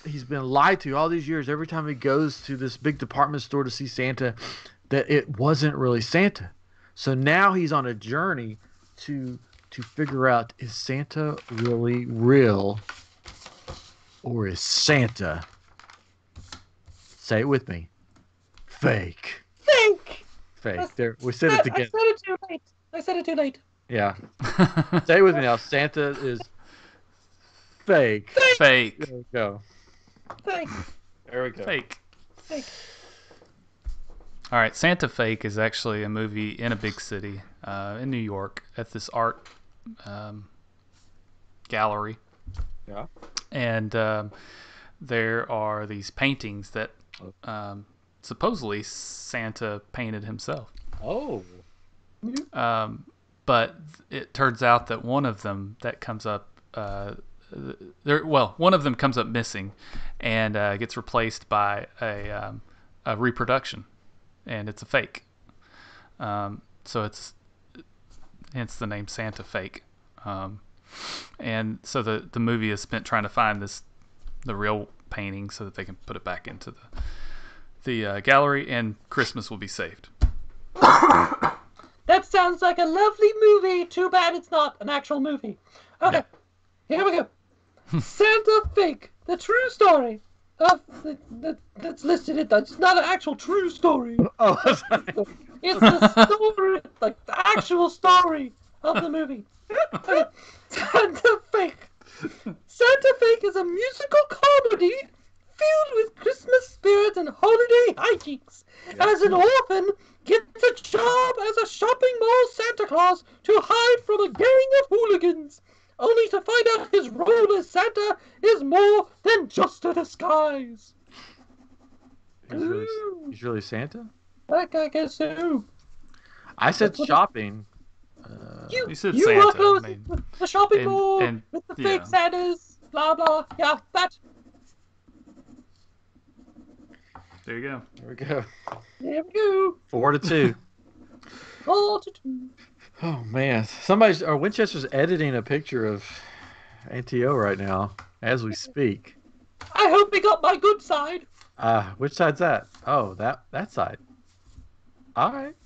he's been lied to all these years. Every time he goes to this big department store to see Santa, that it wasn't really Santa. So now he's on a journey to figure out, is Santa really real, or is Santa, say it with me, fake? Fake. There, we said it together. I said it too late. Yeah. Say it with me now. Santa is fake. Fake. There we go. Fake. There we go. Fake. Fake. All right, Santa Fake is actually a movie in a big city in New York at this art gallery. Yeah. And there are these paintings that supposedly Santa painted himself. Oh. But it turns out that one of them that comes up, one of them comes up missing, and gets replaced by a reproduction, and it's a fake. So it's hence the name Santa Fake. And so the movie is spent trying to find the real painting so that they can put it back into the gallery, and Christmas will be saved. That sounds like a lovely movie. Too bad it's not an actual movie. Okay, Here we go. Santa Fake, the true story of that's listed in that. It's not an actual true story. Oh. It's the story, like the actual story of the movie. Okay. Santa Fake. Santa Fake is a musical comedy filled with Christmas spirit and holiday hijinks. As an orphan, gets a job as a shopping mall Santa Claus to hide from a gang of hooligans, only to find out his role as Santa is more than just a disguise. He's really Santa? I guess so. I said shopping. You said you Santa. were close I mean, with the shopping mall with the fake yeah. Santas, blah blah. Yeah, that. There you go. There we go. There we go. 4-2. 4-2. Oh man, Winchester's editing a picture of ATO right now as we speak. I hope he got my good side. Which side's that? Oh, that side. All right,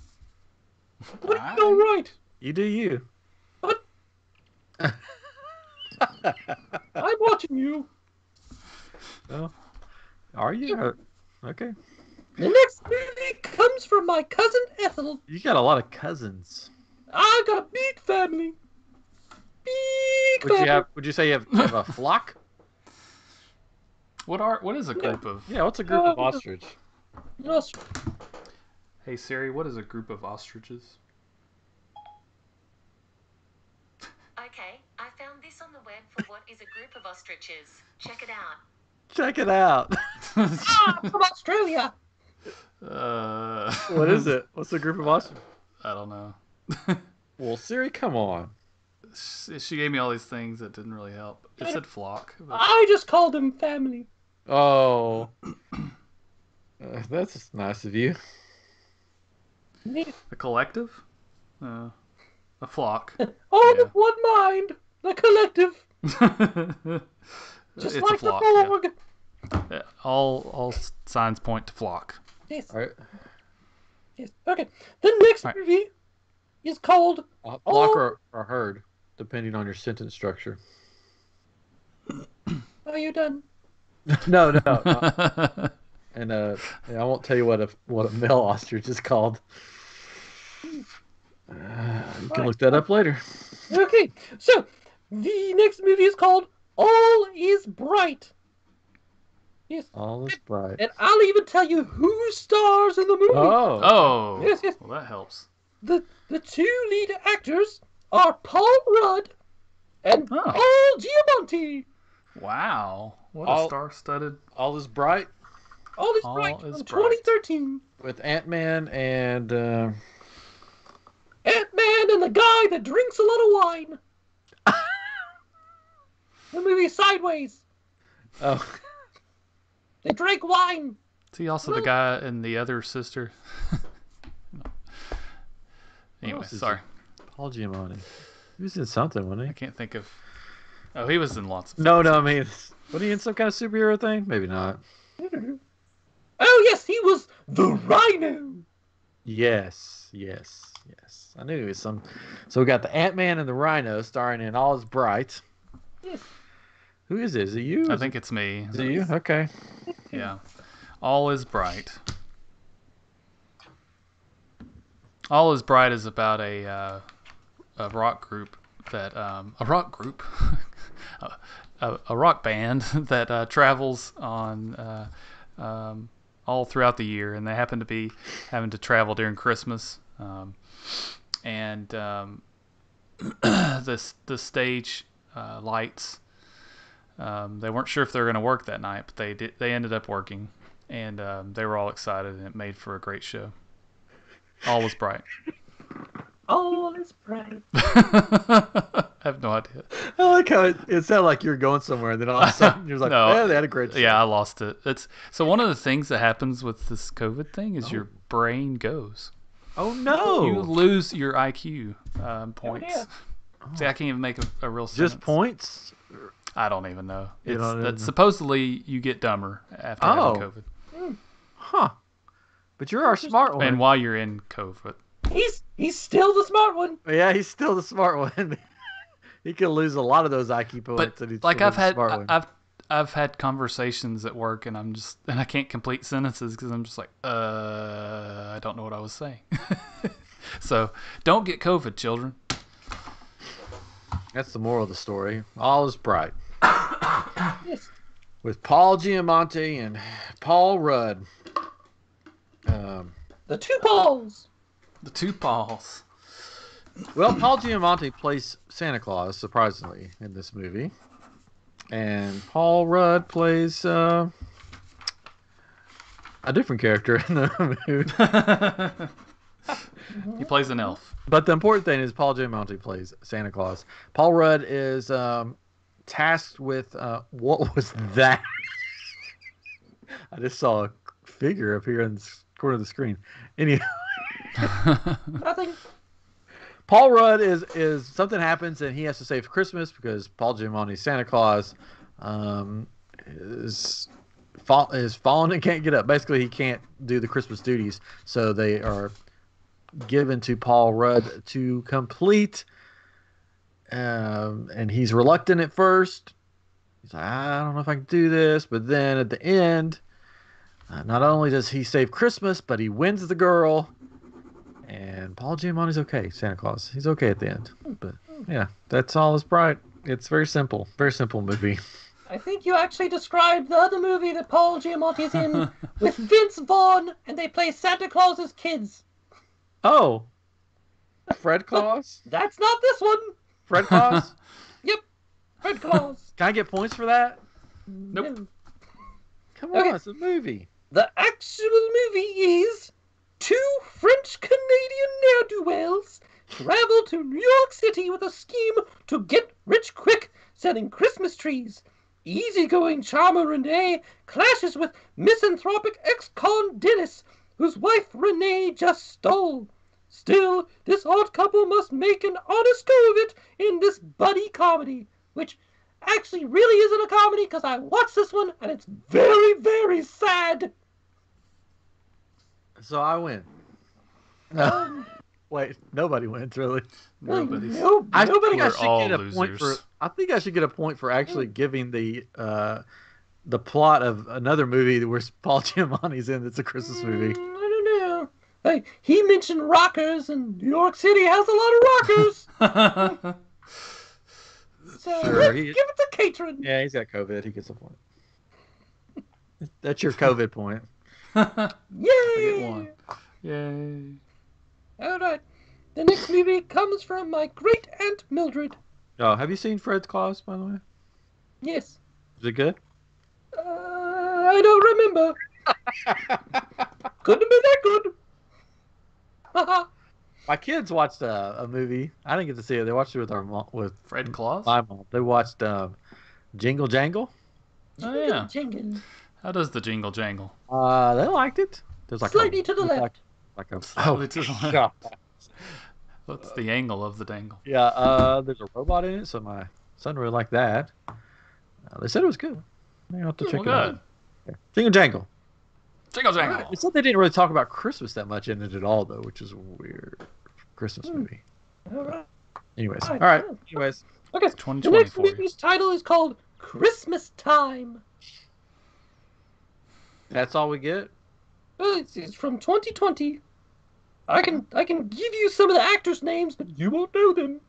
What are you all right? you do you. What? I'm watching you. Oh, are you? Okay. The next movie comes from my cousin Ethel. You got a lot of cousins. I've got a big family. Big family. Would you say you have a flock? What is a group of? Yeah, what's a group of ostrich? Yes. Hey Siri, what is a group of ostriches? Okay, I found this on the web for what is a group of ostriches. Check it out. Check it out. From Australia. What is it? What's a group of ostriches? I don't know. Well, Siri, come on. she gave me all these things that didn't really help. It said flock. But... I just called them family. Oh. That's nice of you. A collective? A flock. All Yeah. of one mind. The collective. Just It's like a flock. the Borg. Yeah. All signs point to flock. Yes. All right. Yes. Okay. The next All right. movie is called Flock or herd, depending on your sentence structure. Are you done? No. And I won't tell you what a male ostrich is called. You can look that up later. Okay. So, the next movie is called All Is Bright. Yes. All is bright. And I'll even tell you who stars in the movie. Oh. Oh. Yes. Well, that helps. The two lead actors are Paul Rudd and Oh. Paul Giamatti. Wow. What a All- star-studded. All is bright All Is All Bright Is from Bright. 2013. with Ant-Man and Ant-Man and the guy that drinks a lot of wine. The movie Sideways. oh. They drank wine. Is he also the guy and the other sister? No. Anyway, else is sorry. Paul Giamatti. He was in something, wasn't I he? can't think of. Oh, he was in lots of. No, I mean, was he in some kind of superhero thing? Maybe not. Oh yes, he was the Rhino. Yes. I knew it was some. So we got the Ant-Man and the Rhino starring in All Is Bright. Yes. Who is it? Is it you? I think it's me. Is it you? Okay. Yeah. All is bright. All is bright is about a rock group that a rock band that travels on all throughout the year, and they happen to be having to travel during Christmas, and the stage lights. They weren't sure if they were going to work that night, but they ended up working, and they were all excited, and it made for a great show. All was bright. All is bright. I have no idea. I like how it sounded like you were going somewhere, and then all of a sudden you're like, No. "Yeah, they had a great show." Yeah, I lost it. So one of the things that happens with this COVID thing is your brain goes. Oh no! You lose your IQ points. yeah. See, I can't even make a real Just sentence. points? I don't even know. You don't That's know. supposedly you get dumber after Oh. having COVID. Huh? But you're our smart one. And while you're in COVID. He's still the smart one. Yeah, he's still the smart one. He could lose a lot of those IQ points. But and he's like still I've the had smart one. I've had conversations at work, and I can't complete sentences because I'm just like I don't know what I was saying. So don't get COVID, children. That's the moral of the story. All is bright. Yes. With Paul Giamatti and Paul Rudd. The two Pauls. The two Pauls. Well, Paul Giamatti plays Santa Claus, surprisingly, in this movie. And Paul Rudd plays a different character in the movie. He plays an elf. But the important thing is Paul Giamatti plays Santa Claus. Paul Rudd is tasked with what was that? I just saw a figure up here in the corner of the screen. Anyhow, Nothing. Paul Rudd is something happens and he has to save Christmas because Paul Giamatti's Santa Claus is fallen and can't get up. Basically, he can't do the Christmas duties, so they are given to Paul Rudd to complete. And he's reluctant at first. He's like, I don't know if I can do this, but then at the end, not only does he save Christmas, but he wins the girl. And Paul Giamatti's okay, Santa Claus. He's okay at the end. But yeah, that's all is bright. It's very simple. Very simple movie. I think you actually described the other movie that Paul Giamatti's in with Vince Vaughn, and they play Santa Claus's kids. Oh. Fred Claus? That's not this one. Fred Claus? Yep. Fred Claus. Can I get points for that? Nope. Come on, Okay. it's a movie. The actual movie is two French-Canadian ne'er-do-wells travel to New York City with a scheme to get rich quick selling Christmas trees. Easygoing charmer Renee clashes with misanthropic ex-con Dennis, whose wife Renee just stole. Still, this odd couple must make an honest go of it in this buddy comedy, which actually really isn't a comedy because I watched this one and it's very, very sad. So I win. Wait, nobody wins really. Nobody's. I think Nobody I We're should all get a point for. losers. I think I should get a point for actually giving the plot of another movie where Paul Giamatti's in. That's a Christmas movie. I don't know. Hey, he mentioned rockers, and New York City has a lot of rockers. So Sure, let's give it to Catron. Yeah, he's got COVID. He gets a point. That's your COVID point. I Yay! get one. Yay. All right. The next movie comes from my great aunt Mildred. Oh, have you seen Fred's Claus, by the way? Yes. Is it good? I don't remember. Couldn't have been that good. Haha. My kids watched a movie. I didn't get to see it. They watched it with our mom, with Fred Claus? my mom. They watched Jingle Jangle. Oh, yeah. Jingle. How does the jingle jangle? They liked it. There's like Slightly to the left. Like a Slightly to the left. God. What's the angle of the dangle? Yeah, there's a robot in it, so my son really liked that. They said it was good. Maybe I'll have to check it out. Good. Yeah. Jingle Jangle. Jingle jangle. It said they didn't really talk about Christmas that much in it at all, though, which is weird. Christmas movie. All right. Anyways, All all right. right. Anyways, Okay. It's The 2020 next for you. movie's title is called Christmas Time. that's all we get. It's from 2020. I can give you some of the actors' names, but you won't know them.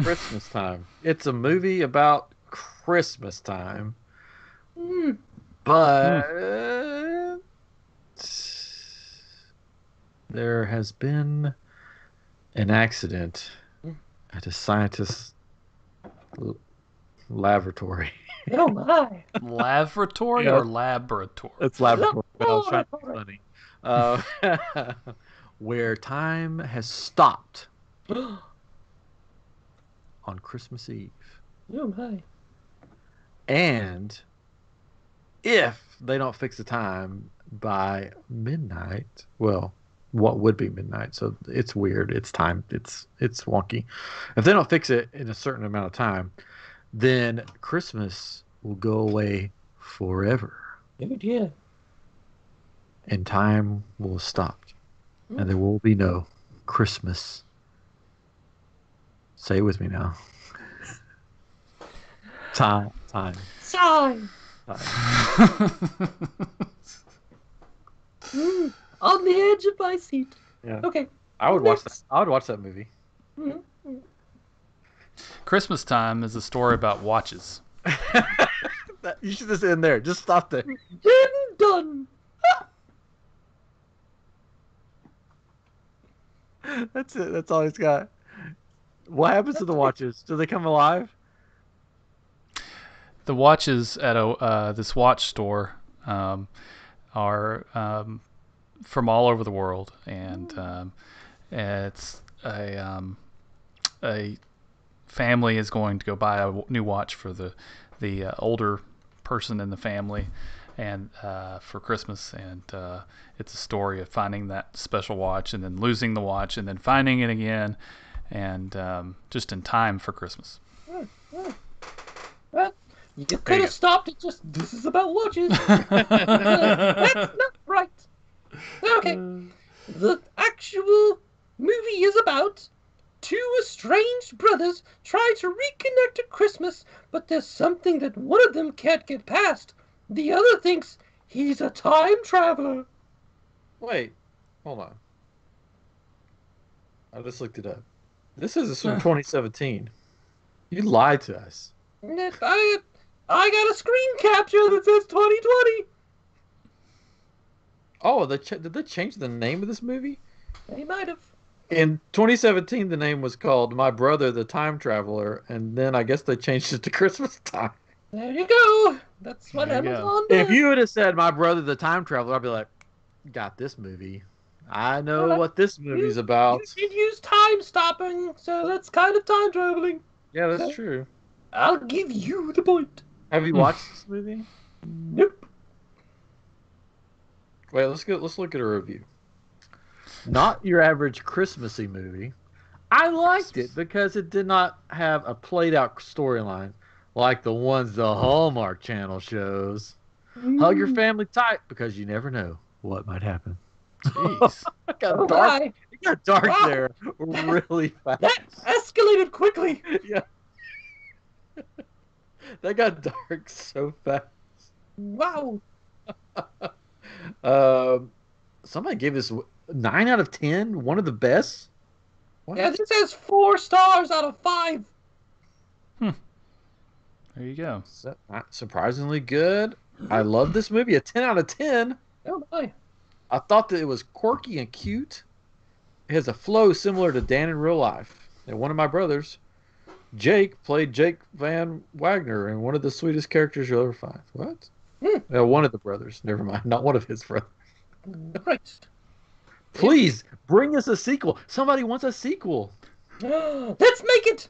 Christmas time. It's a movie about Christmas time, Mm. but there has been an accident at a scientist's laboratory. Oh my! Laboratory Yeah. or laboratory? It's laboratory, but I was trying to be Laboratory. funny. Where time has stopped Oh on Christmas Eve. my! And if they don't fix the time by midnight, well, what would be midnight? So it's weird. It's time. It's wonky. If they don't fix it in a certain amount of time, then Christmas will go away forever, Oh dear! and time will stop, and there will be no Christmas. Say it with me now. Time. Sigh. On the edge of my seat. Yeah. Okay. I would watch that. I would watch that movie. Mhm. Christmas Time is a story about watches. You should just end there. Just stop there. Then done. That's it. That's all he's got. What happens to the watches? Do they come alive? The watches at this watch store are from all over the world, and it's a family is going to go buy a new watch for the older person in the family, and for Christmas, and it's a story of finding that special watch and then losing the watch and then finding it again, and just in time for Christmas. Well, you could you have go. stopped at just this is about watches. That's not right. Okay. The actual movie is about two estranged brothers try to reconnect at Christmas, but there's something that one of them can't get past. The other thinks he's a time traveler. Wait, hold on. I just looked it up. This is from 2017. You lied to us. I got a screen capture that says 2020. Oh, did they change the name of this movie? They might have. In 2017, the name was called My Brother the Time Traveler, and then I guess they changed it to Christmas Time. There you go. That's what There you go. Amazon does. If you would have said My Brother the Time Traveler, I'd be like, got this movie. I know Well, what this movie's about. You use time stopping, so that's kind of time traveling. Yeah, that's true. I'll give you the point. Have you watched this movie? Nope. Wait, let's look at a review. Not your average Christmassy movie. I liked it because it did not have a played out storyline like the ones the Hallmark Channel shows. Hug your family tight because you never know what might happen. Jeez. It got Oh, dark. my. It got dark Wow. there really fast. That escalated quickly. Yeah. That got dark so fast. Wow. Somebody gave this 9 out of 10. One of the best. What? Yeah, this has 4 stars out of 5. There you go. Not surprisingly good. I love this movie. A 10 out of 10. Oh my. I thought that it was quirky and cute. It has a flow similar to Dan in real life. And one of my brothers, Jake, played Jake Van Wagner and one of the sweetest characters you'll ever find. What? One of the brothers. Never mind. Not one of his brothers. Right. Please bring us a sequel. Somebody wants a sequel. Let's make it.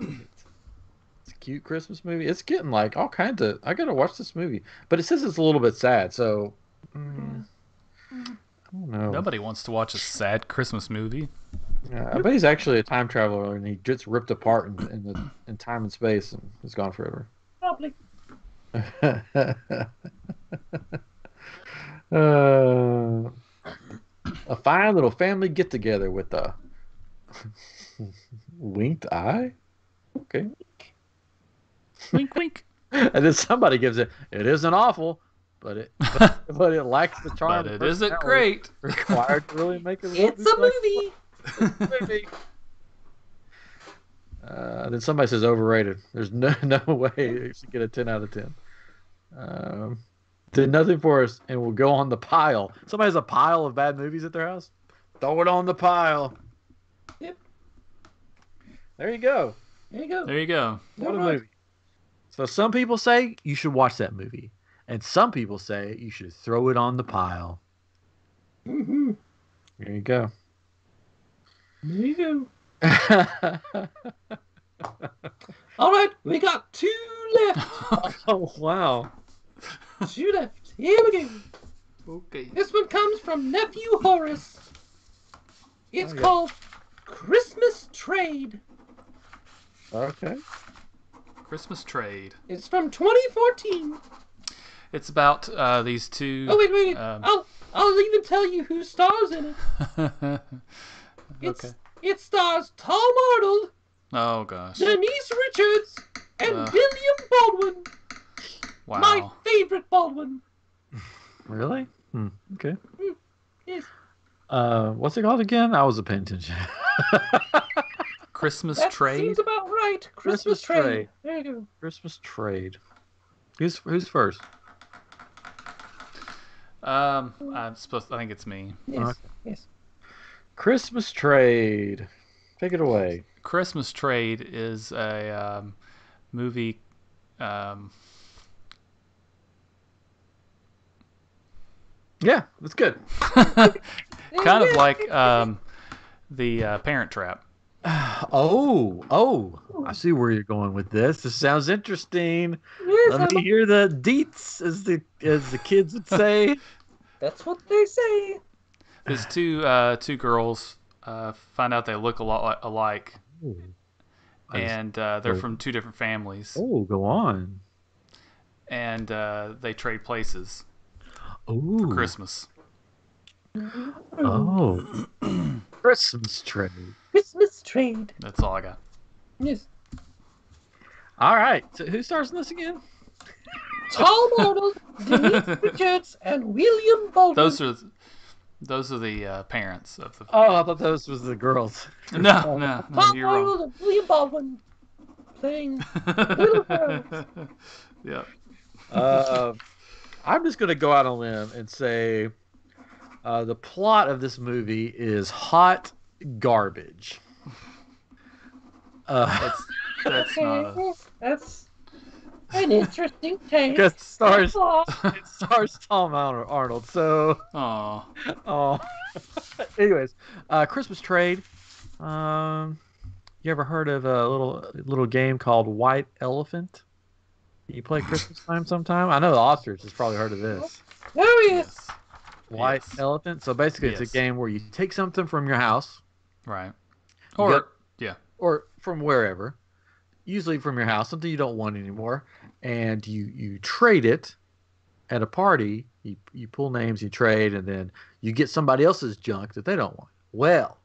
It's a cute Christmas movie. It's getting like all kinds of. I gotta watch this movie, but it says it's a little bit sad. So I don't know. Nobody wants to watch a sad Christmas movie. Yeah, I bet he's actually a time traveler and he gets ripped apart in time and space and is gone forever. Probably. A fine little family get together with a winked eye. Okay. Wink, wink. And then somebody gives it. It isn't awful, but it lacks the charm. But and it isn't personality great. required to really make it. It's a movie. movie. Then somebody says overrated. There's no way it should get a 10 out of 10. Did nothing for us, and will go on the pile. Somebody has a pile of bad movies at their house. Throw it on the pile. Yep. There you go. There you go. There you go. What a Alright. movie. So some people say you should watch that movie, and some people say you should throw it on the pile. Mm-hmm. There you go. There you go. All right, we got 2 left. Oh wow. 2 left. Here we go. Okay. This one comes from Nephew Horace. It's Oh, yeah. called Christmas Trade. Okay. Christmas Trade. It's from 2014. It's about these two. Oh wait. Um, I'll even tell you who stars in it. okay. It stars Tom Arnold, Oh gosh. Denise Richards, and William Baldwin. Wow. My favorite Baldwin. Really? Okay. Yes. What's it called again? I wasn't paying attention. Christmas That Trade. seems about right. Christmas Trade. There you go. Christmas Trade. Who's first? I think it's me. Yes. Okay. Yes. Christmas Trade. Take it away. Christmas Trade is a movie. Yeah, that's good. Kind of like the Parent Trap. Oh, I see where you're going with this. This sounds interesting. Yes, Let me hear the deets, as the kids would say. that's what they say. There's two girls find out they look a lot alike, and they're from 2 different families, Oh, go on. and they trade places Oh, for Christmas. Oh, Christmas Trade. Christmas Trade. That's all I got. Yes. All right. So who stars in this again? Tom Arnold, Denise Richards, and William Baldwin. Those are the parents of the. Oh, I thought those was the girls. No, Tom you're wrong. Arnold and William Baldwin playing little girls. Yeah. I'm just gonna go out on a limb and say the plot of this movie is hot garbage. That's not a. That's an interesting take. Because it stars That's all. it stars Tom Arnold. So, Aw. oh. Anyways, Christmas Trade. You ever heard of a little game called White Elephant? You play Christmas time sometime? I know the ostrich has probably heard of this. Oh yes. Yes. White Yes. Elephant. So basically, it's a Yes. game where you take something from your house, Right. You Or got- yeah. or from wherever, usually from your house, something you don't want anymore, and you trade it at a party. You pull names, you trade, and then you get somebody else's junk that they don't want. Well,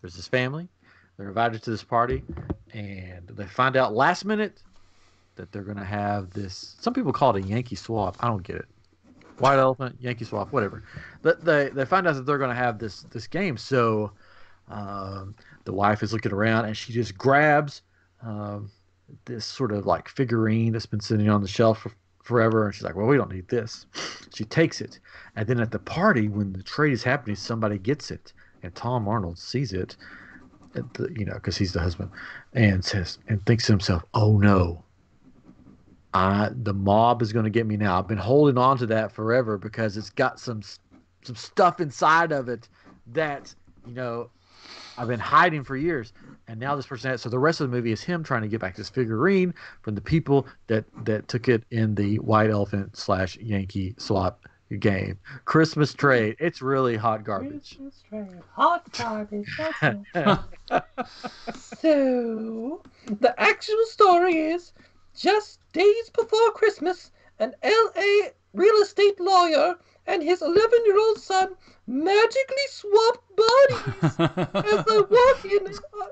there's this family. They're invited to this party, and they find out last minute that they're going to have this. Some people call it a Yankee swap. I don't get it. White elephant, Yankee swap, whatever. They find out that they're going to have this game. So the wife is looking around, and she just grabs um, this sort of like figurine that's been sitting on the shelf for forever, and she's like, "Well, we don't need this." She takes it, and then at the party, when the trade is happening, somebody gets it, and Tom Arnold sees it, because he's the husband, and thinks to himself, "Oh no, the mob is going to get me now. I've been holding on to that forever because it's got some stuff inside of it that I've been hiding for years, and now this person has." So the rest of the movie is him trying to get back this figurine from the people that took it in the White Elephant / Yankee swap game. Christmas trade. It's really hot garbage. Christmas trade. Hot garbage. That's it. So, the actual story is just days before Christmas, an LA real estate lawyer and his 11-year-old son magically swap bodies. As they walk in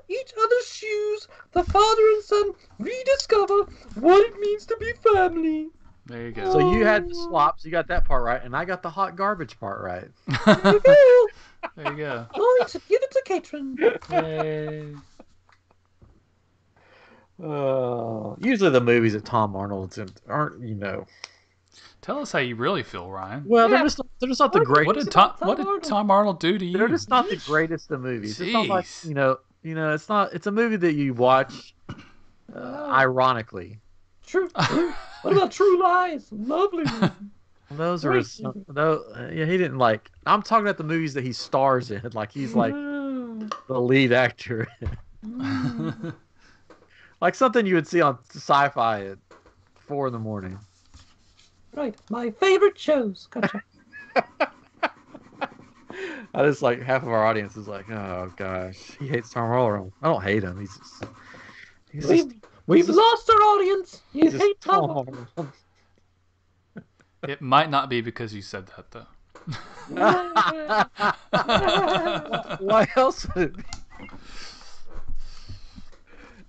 each other's shoes, the father and son rediscover what it means to be family. There you go. So you had the swaps, you got that part right, and I got the hot garbage part right. There you go. There you go. Points. Give it to Katrin. Yay. Usually the movies that Tom Arnold's in aren't. Tell us how you really feel, Ryan. Well, Yeah. they're just not the greatest. What did Tom Arnold do to you? They're just not the greatest of movies. It's not like Jeez. it's not. It's a movie that you watch ironically. True. What about True Lies? Lovely. Those are Great some, no. Yeah, he didn't like. I'm talking about the movies that he stars in. Like he's like Mm, the lead actor. mm. Like something you would see on Sci-Fi at 4 a.m. Right. My favorite shows. Gotcha. I just like half of our audience is like, oh gosh, he hates Tom Arnold. I don't hate him. He's just We've lost our audience. You just hate Tom Tom. Arnold. It might not be because you said that though. Why else would it be?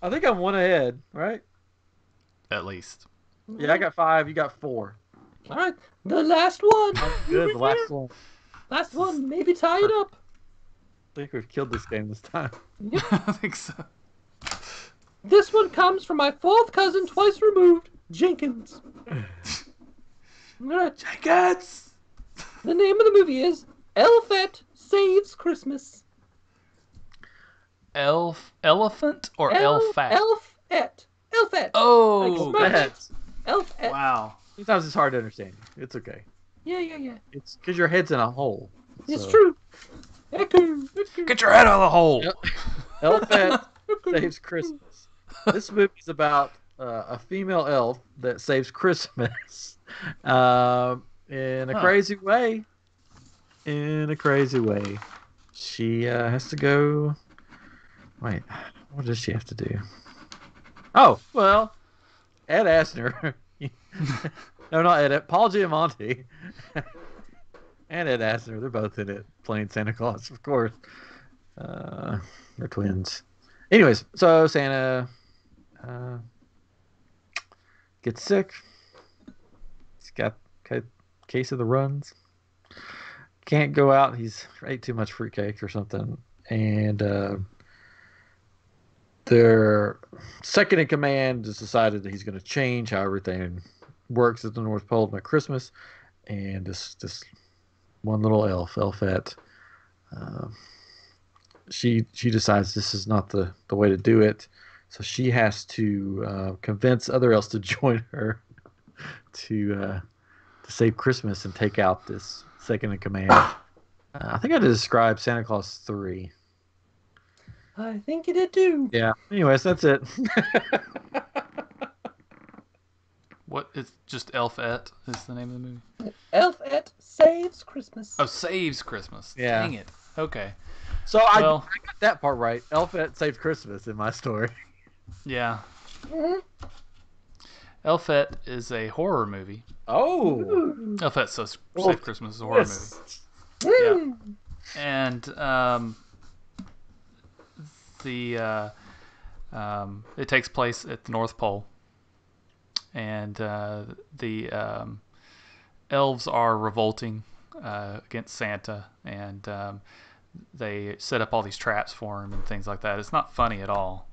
I think I'm one ahead, right? At least. Yeah, I got 5. You got 4. All right. The last one. Good. The last one. Last one. Maybe tie it up. I think we've killed this game this time. I think so. This one comes from my fourth cousin, twice removed, Jenkins. All right. Jenkins! The name of the movie is Elfette Saves Christmas. Elephant or elfat? Elfette. Elfette. Oh, Like That's- Elfette. wow. Sometimes it's hard to understand. It's okay. Yeah. It's because your head's in a hole. It's So- true. Echo. Get your head out of the hole. Yep. Elfette saves Christmas. This movie's about a female elf that saves Christmas in a crazy way. In a crazy way. She has to go. Wait, what does she have to do? Oh, well, Ed Asner. No, not Ed. Paul Giamatti. And Ed Asner. They're both in it playing Santa Claus, of course. They're twins. Anyways, so Santa gets sick. He's got a case of the runs. Can't go out. He's ate too much fruitcake or something. And their second in command has decided that he's going to change how everything works at the North Pole by Christmas. And this one little elfette, she decides this is not the way to do it. So she has to convince other elves to join her to save Christmas and take out this second in command. I think I described Santa Claus 3. I think you did too. Yeah. Anyways, that's it. What is just Elfette is the name of the movie? Elfette Saves Christmas. Oh, Saves Christmas. Yeah. Dang it. Okay. So Well, I got that part right. Elfette saved Christmas in my story. yeah. Mhm. Elfette is a horror movie. Oh. Ooh. Elfette Save Christmas is a horror Yes. movie. Yeah. Mm. And it takes place at the North Pole, and the elves are revolting against Santa, and they set up all these traps for him and things like that. It's not funny at all.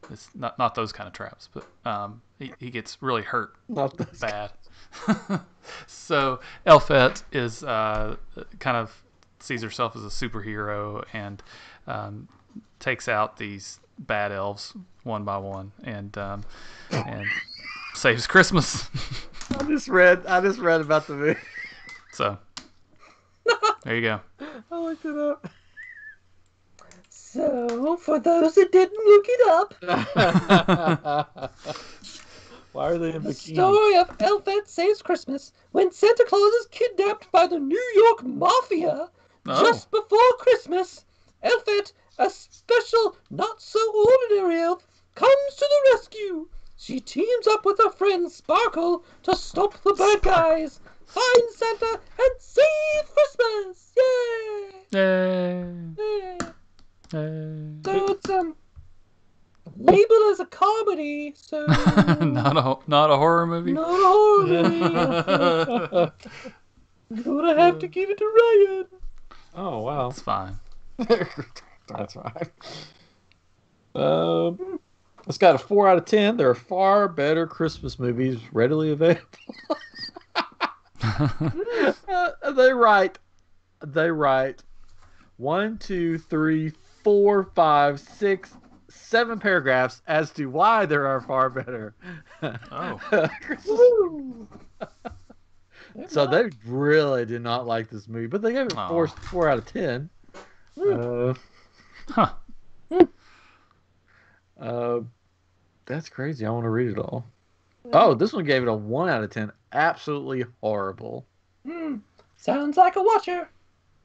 It's not those kind of traps, but he gets really hurt Not this. bad. So Elfette is kind of sees herself as a superhero and takes out these bad elves one by one and saves Christmas. I just read about the movie. So there you go. I looked it up. So, for those that didn't look it up, Why are they in the bikinis? story of Elfette Saves Christmas when Santa Claus is kidnapped by the New York Mafia Oh. just before Christmas. Elfette, a special, not-so-ordinary elf, comes to the rescue. She teams up with her friend Sparkle to stop the bad guys, find Santa, and save Christmas! Yay! Yay. Yay! Yay. So it's labeled as a comedy, so not a horror movie. not a horror movie. Gonna have to give it to Ryan. Oh wow. It's fine. That's right. It's got a 4 out of 10. There are far better Christmas movies readily available. They write 1, 2, 3, 4, 5, 6, 7 paragraphs as to why there are far better. Oh. Woo. So they really did not like this movie, but they gave it Aw. 4 out of 10. Huh. That's crazy. I want to read it all. Oh, this one gave it a 1 out of 10. Absolutely horrible. Sounds like a watcher.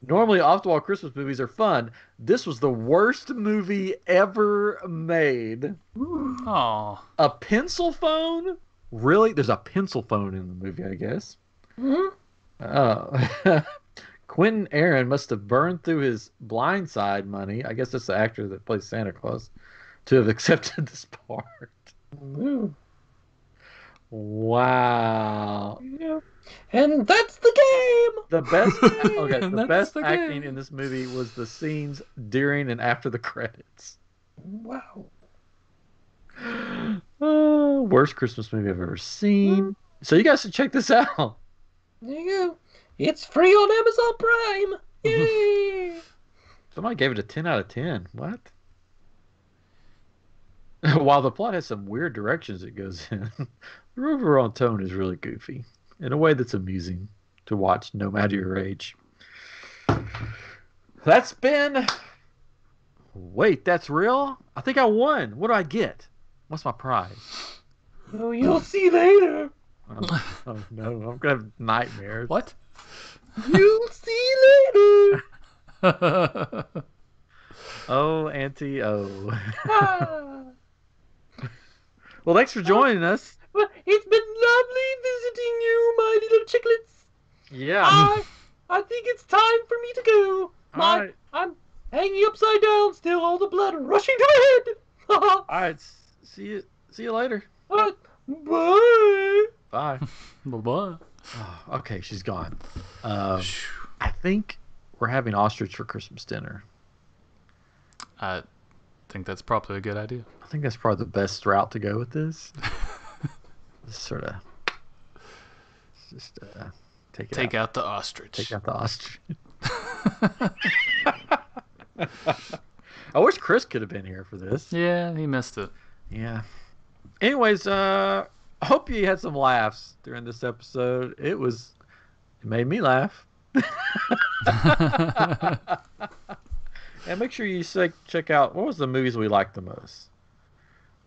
Normally, off-the-wall Christmas movies are fun. This was the worst movie ever made. Oh. A pencil phone? Really? There's a pencil phone in the movie, I guess. Mm-hmm. Quentin Aaron must have burned through his Blindside money. I guess that's the actor that plays Santa Claus to have accepted this part. Ooh. Wow. Yeah. And that's the game. The best okay, the That's best the acting game. in this movie was the scenes during and after the credits. Wow. Worst Christmas movie I've ever seen. So you guys should check this out. There you go. It's free on Amazon Prime. Yay! Somebody gave it a 10 out of 10. What? While the plot has some weird directions it goes in, the overall tone is really goofy in a way that's amusing to watch no matter your age. That's been... Wait, that's real? I think I won. What do I get? What's my prize? Oh, you'll see later. Oh no, I'm gonna have nightmares. What? You'll see later. Oh, Auntie O. Ah. Well, thanks for joining us. Well, it's been lovely visiting you, my little chicklets. Yeah. I think it's time for me to go. All right. I'm hanging upside down still, all the blood rushing to my head. All right. See you later. Bye. Bye. Bye-bye. Oh, okay, she's gone. I think we're having ostrich for Christmas dinner. I think that's probably a good idea. I think that's probably the best route to go with this. Just sort of, take out the ostrich. Take out the ostrich. I wish Chris could have been here for this. Yeah, he missed it. Yeah. Anyways, I hope you had some laughs during this episode. It made me laugh. And make sure you check out what was the movies we liked the most.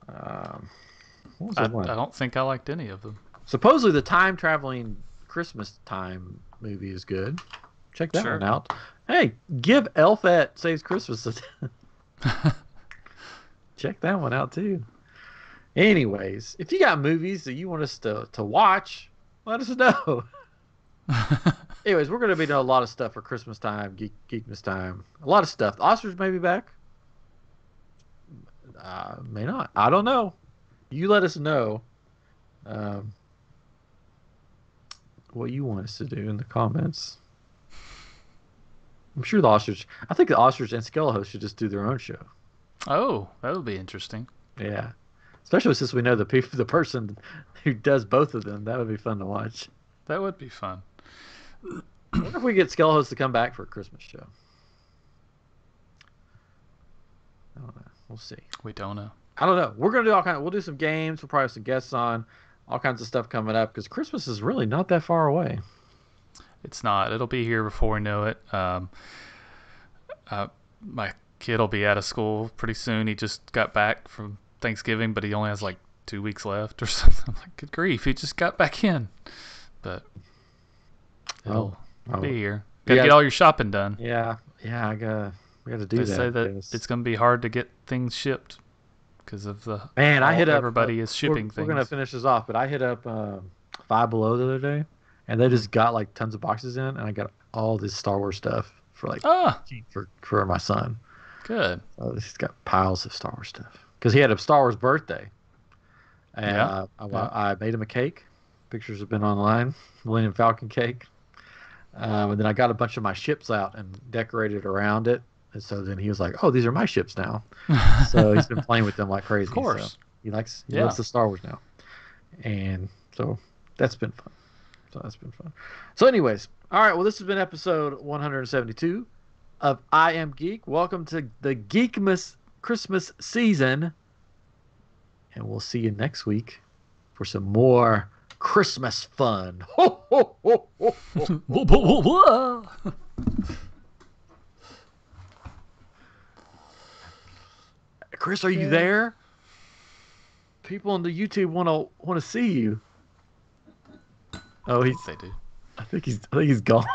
What was the I one? don't think I liked any of them. Supposedly the time traveling Christmas time movie is good. Check that Sure. one out. Hey, give Elfette Saves Christmas. Check that one out too. Anyways, if you got movies that you want us to watch, let us know. Anyways, we're going to be doing a lot of stuff for Christmas time, Geekmas time. A lot of stuff. The Oscars may be back. May not. I don't know. You let us know what you want us to do in the comments. I'm sure I think the Oscars and Skelehost should just do their own show. Oh, that would be interesting. Yeah. Especially since we know the person who does both of them. That would be fun to watch. That would be fun. I wonder if we get Skelehost to come back for a Christmas show. I don't know. We'll see. We don't know. I don't know. We're gonna do we'll do some games. We'll probably have some guests on. All kinds of stuff coming up because Christmas is really not that far away. It's not. It'll be here before we know it. My kid will be out of school pretty soon. He just got back from Thanksgiving, but he only has like 2 weeks left or something. I'm like, good grief, he just got back in. But it'll be here. Gotta get all your shopping done. Yeah, we gotta do that. They say that it's gonna be hard to get things shipped because of the everybody is shipping things. We're gonna finish this off, but I hit up Five Below the other day, and they just got like tons of boxes in, and I got all this Star Wars stuff for like for my son. Good. So he's got piles of Star Wars stuff because he had a Star Wars birthday, and I made him a cake. Pictures have been online. Millennium Falcon cake. And then I got a bunch of my ships out and decorated around it. And so then he was like, "Oh, these are my ships now." So he's been playing with them like crazy. Of course. So he loves the Star Wars now. And so that's been fun. So anyways, all right, well, this has been episode 172 of I Am Geek. Welcome to the Geekmas Christmas season. And we'll see you next week for some more Christmas fun. Ho, ho, ho, ho, ho. Chris, are you there? People on the YouTube want to see you. Oh, They do. I think he's gone.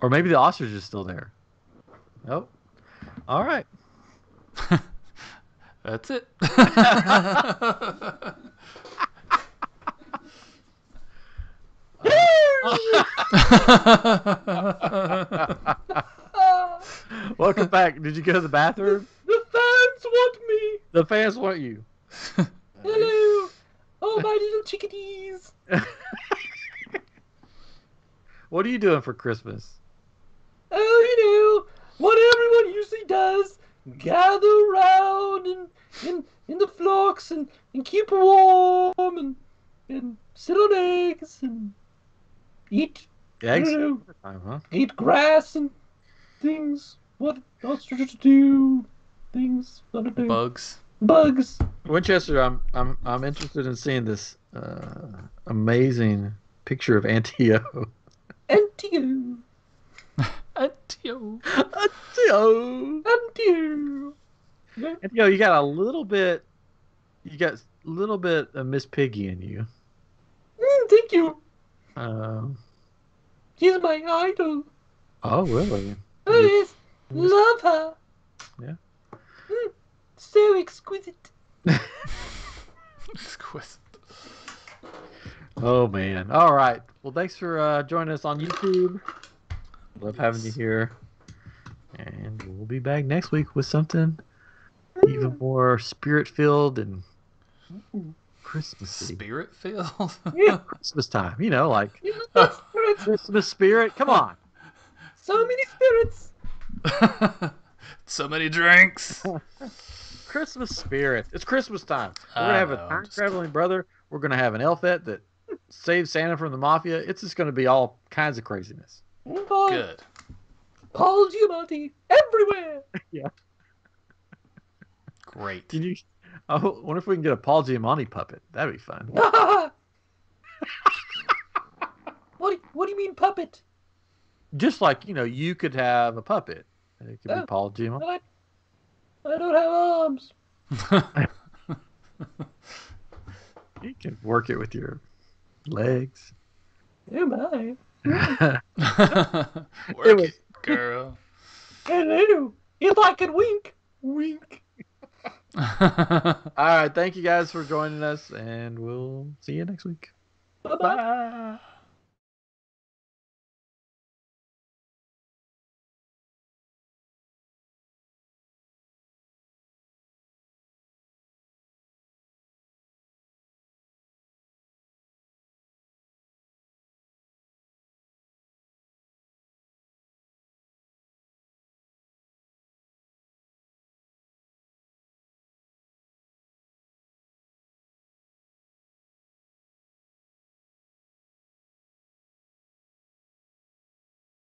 Or maybe the ostrich is still there. Oh, all right. That's it. Welcome back. Did you go to the bathroom? The fans want me. The fans want you. Hello. Oh, my little chickadees. What are you doing for Christmas? Oh, you know, what everyone usually does. Gather around in the flocks and keep warm and sit on eggs and eat Eggs? I don't know, Time, huh? eat grass and things. What ostriches do? Things. What to do? Bugs. Bugs. Winchester, I'm interested in seeing this amazing picture of Antio. Antio. Antio. Antio. Antio. Antio, you got a little bit of Miss Piggy in you. Thank you. Um, She's my idol. oh, really? Oh, yes. Love her. Yeah. So exquisite. Exquisite. Oh, man. All right. Well, thanks for joining us on YouTube. Love having you here. And we'll be back next week with something even more spirit-filled and Christmassy. Spirit-filled? Yeah. Christmas time. You know, like Spirits. Christmas spirit. Come on. So many spirits. So many drinks. Christmas spirit. It's Christmas time. We're I going to have know, a I'm just time-traveling brother. We're going to have an elfette that saves Santa from the mafia. It's just going to be all kinds of craziness. Paul, Good. Paul Giamatti everywhere. Great. Can you? I wonder if we can get a Paul Giamatti puppet. That'd be fun. What do you mean puppet? Just like, you could have a puppet. It could be Yeah. Paul Gima. I don't have arms. You can work it with your legs. Oh my. Work it, girl. Hello. If I could wink. Wink. All right. Thank you guys for joining us, and we'll see you next week. Bye-bye. Bye.